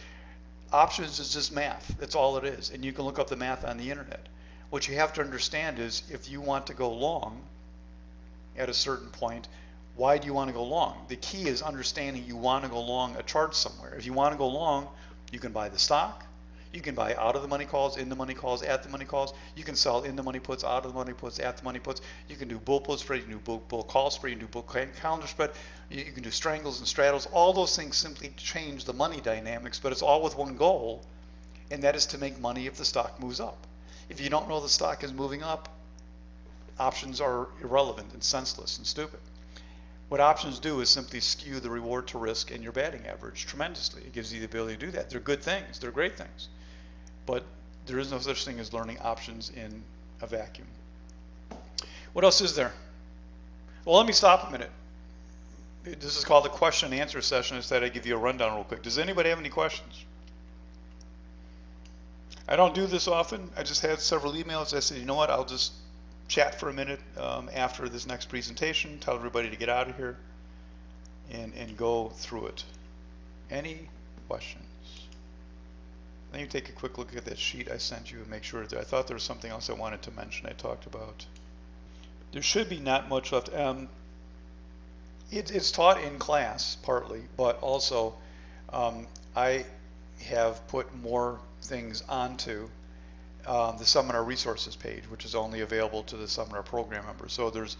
Options is just math. That's all it is. And you can look up the math on the internet. What you have to understand is if you want to go long at a certain point, why do you want to go long? The key is understanding you want to go long a chart somewhere. If you want to go long, you can buy the stock. You can buy out of the money calls, in the money calls, at the money calls. You can sell in the money puts, out of the money puts, at the money puts. You can do bull put spread, you can do bull call spread, you can do bull calendar spread. You can do strangles and straddles. All those things simply change the money dynamics, but it's all with one goal, and that is to make money if the stock moves up. If you don't know the stock is moving up, options are irrelevant and senseless and stupid. What options do is simply skew the reward to risk and your batting average tremendously. It gives you the ability to do that. They're good things. They're great things. But there is no such thing as learning options in a vacuum. What else is there? Well, let me stop a minute. This is called a question and answer session. Instead, I give you a rundown real quick. Does anybody have any questions? I don't do this often. I just had several emails. I said, you know what? I'll just chat for a minute after this next presentation, tell everybody to get out of here, and go through it. Any questions? Let me take a quick look at that sheet I sent you and make sure that I thought there was something else I wanted to mention I talked about. There should be not much left. It's taught in class partly, but also I have put more things onto the seminar resources page, which is only available to the seminar program members. So there's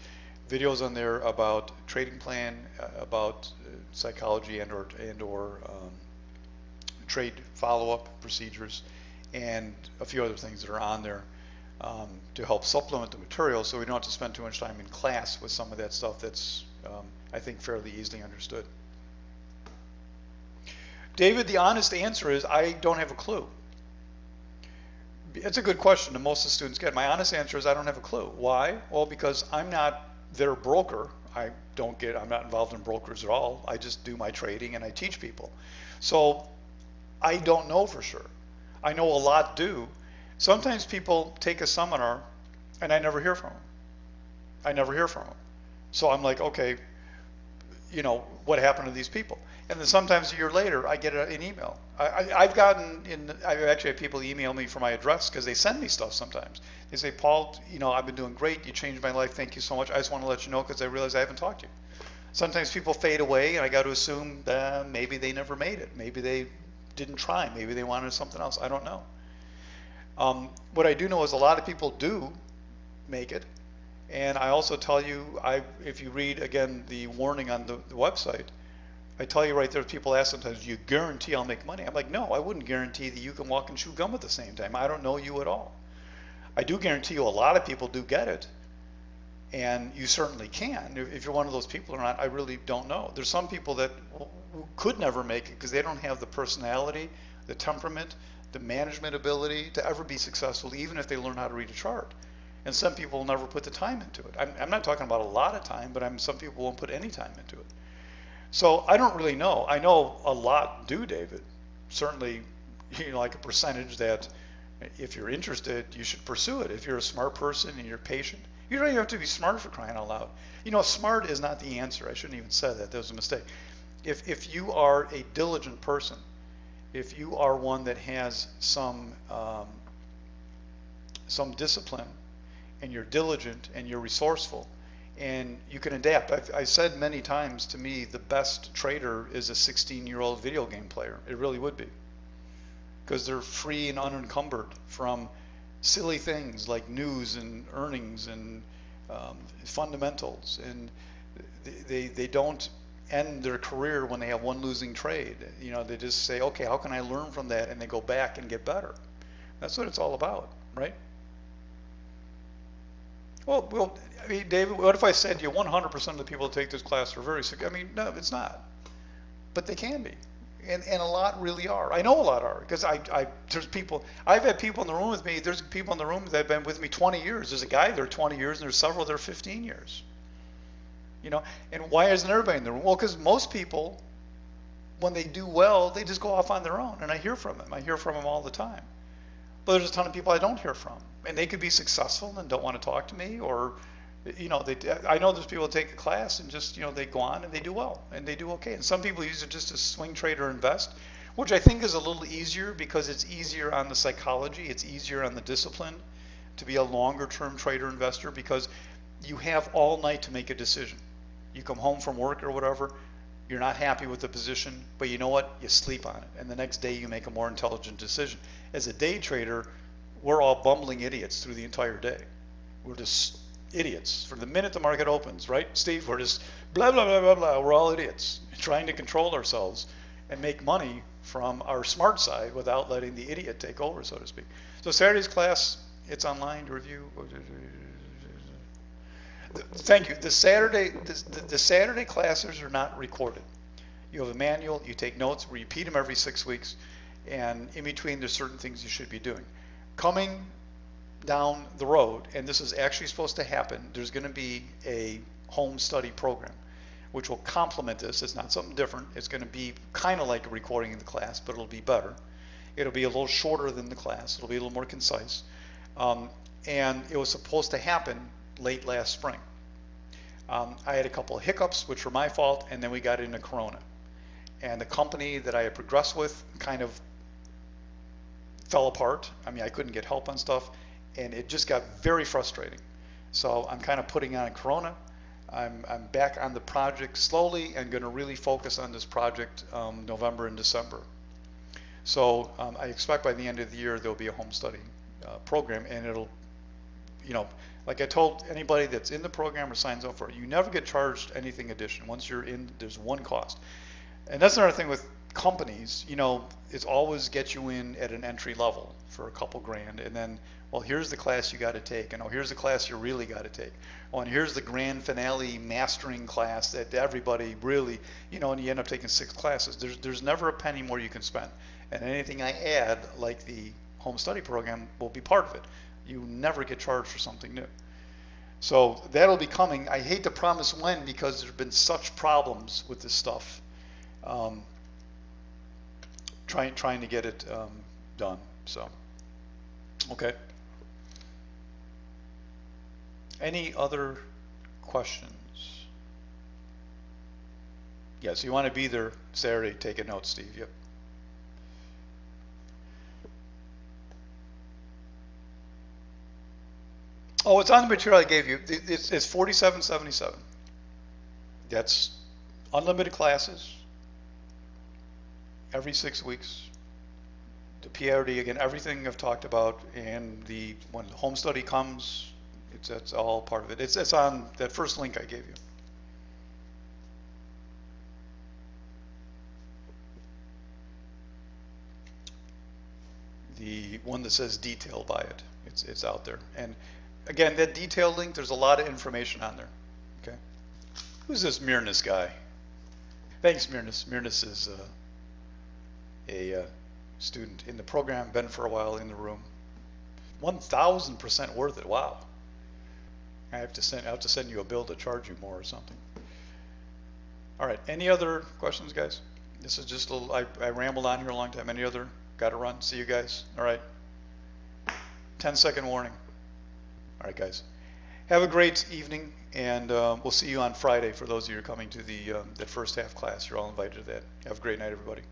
videos on there about trading plan, about psychology and or trade follow-up procedures, and a few other things that are on there to help supplement the material, so we don't have to spend too much time in class with some of that stuff that's I think fairly easily understood. David, the honest answer is I don't have a clue. It's a good question that most of the students get. My honest answer is I don't have a clue. Why? Well, because I'm not their broker. I'm not involved in brokers at all. I just do my trading and I teach people. So I don't know for sure. I know a lot do. Sometimes people take a seminar and I never hear from them. I never hear from them. So I'm like, okay, what happened to these people? And then sometimes a year later, I get an email. I've actually had people email me for my address because they send me stuff sometimes. They say, Paul, I've been doing great. You changed my life. Thank you so much. I just want to let you know because I realize I haven't talked to you. Sometimes people fade away, and I got to assume that maybe they never made it. Maybe they didn't try. Maybe they wanted something else. I don't know. What I do know is a lot of people do make it. And I also tell you, if you read, again, the warning on the website, I tell you right there, people ask sometimes, do you guarantee I'll make money? I'm like, no, I wouldn't guarantee that you can walk and chew gum at the same time. I don't know you at all. I do guarantee you a lot of people do get it, and you certainly can. If you're one of those people or not, I really don't know. There's some people that could never make it because they don't have the personality, the temperament, the management ability to ever be successful, even if they learn how to read a chart. And some people will never put the time into it. I'm not talking about a lot of time, but some people won't put any time into it. So I don't really know. I know a lot do, David. Certainly, like a percentage that if you're interested, you should pursue it. If you're a smart person and you're patient, you don't even have to be smart for crying out loud. Smart is not the answer. I shouldn't even say that. That was a mistake. If you are a diligent person, if you are one that has some discipline, and you're diligent and you're resourceful, and you can adapt. I said many times, to me, the best trader is a 16-year-old video game player. It really would be. Because they're free and unencumbered from silly things like news and earnings and fundamentals. And they don't end their career when they have one losing trade. They just say, okay, how can I learn from that? And they go back and get better. That's what it's all about, right? Well, I mean, David, what if I said to you 100% of the people that take this class are very sick? I mean, no, it's not. But they can be. And a lot really are. I know a lot are, because there's people, I've had people in the room with me, there's people in the room that have been with me 20 years. There's a guy there 20 years, and there's several there 15 years. And why isn't everybody in the room? Well, because most people, when they do well, they just go off on their own, and I hear from them. I hear from them all the time. But there's a ton of people I don't hear from, and they could be successful and don't want to talk to me, or, I know there's people that take a class and just, they go on and they do well and they do okay. And some people use it just to swing trade or invest, which I think is a little easier because it's easier on the psychology, it's easier on the discipline to be a longer term trader investor because you have all night to make a decision. You come home from work or whatever, you're not happy with the position, but you know what? You sleep on it, and the next day you make a more intelligent decision. As a day trader, we're all bumbling idiots through the entire day. We're just idiots from the minute the market opens, right, Steve? We're just blah, blah, blah, blah, blah. We're all idiots trying to control ourselves and make money from our smart side without letting the idiot take over, so to speak. So Saturday's class, it's online to review. Thank you. The Saturday classes are not recorded. You have a manual, you take notes, repeat them every 6 weeks, and in between there's certain things you should be doing. Coming down the road, and this is actually supposed to happen, there's going to be a home study program which will complement this. It's not something different. It's going to be kind of like a recording of the class, but it'll be better. It'll be a little shorter than the class. It'll be a little more concise. Um, and it was supposed to happen late last spring. I had a couple of hiccups, which were my fault, and then we got into Corona. And the company that I had progressed with kind of fell apart. I mean, I couldn't get help on stuff, and it just got very frustrating. So I'm kind of putting on Corona. I'm back on the project slowly and going to really focus on this project November and December. So I expect by the end of the year there'll be a home study program, and it'll, like I told anybody that's in the program or signs up for it, you never get charged anything additional. Once you're in, there's one cost. And that's another thing with companies, it's always get you in at an entry level for a couple grand, and then, well, here's the class you got to take, and oh, here's the class you really got to take. Oh, and here's the grand finale mastering class that everybody really, and you end up taking 6 classes. There's never a penny more you can spend. And anything I add, like the home study program, will be part of it. You never get charged for something new. So that'll be coming. I hate to promise when, because there's been such problems with this stuff. Trying to get it done. So, okay. Any other questions? Yeah, so you want to be there Saturday. Take a note, Steve. Yep. Oh, it's on the material I gave you. It's $47.77. That's unlimited classes every 6 weeks. The PRD, again, everything I've talked about, and when the home study comes, that's all part of it. It's on that first link I gave you. The one that says detail by it. It's out there. And again, that detail link, there's a lot of information on there. Okay. Who's this Mirnas guy? Thanks, Mirnas. Mirnas is a student in the program, been for a while in the room. 1,000% worth it. Wow. I have to send you a bill to charge you more or something. All right. Any other questions, guys? This is just a little. I rambled on here a long time. Any other? Got to run. See you guys. All right. 10-second warning. All right, guys. Have a great evening, and we'll see you on Friday. For those of you who are coming to that first half class, you're all invited to that. Have a great night, everybody.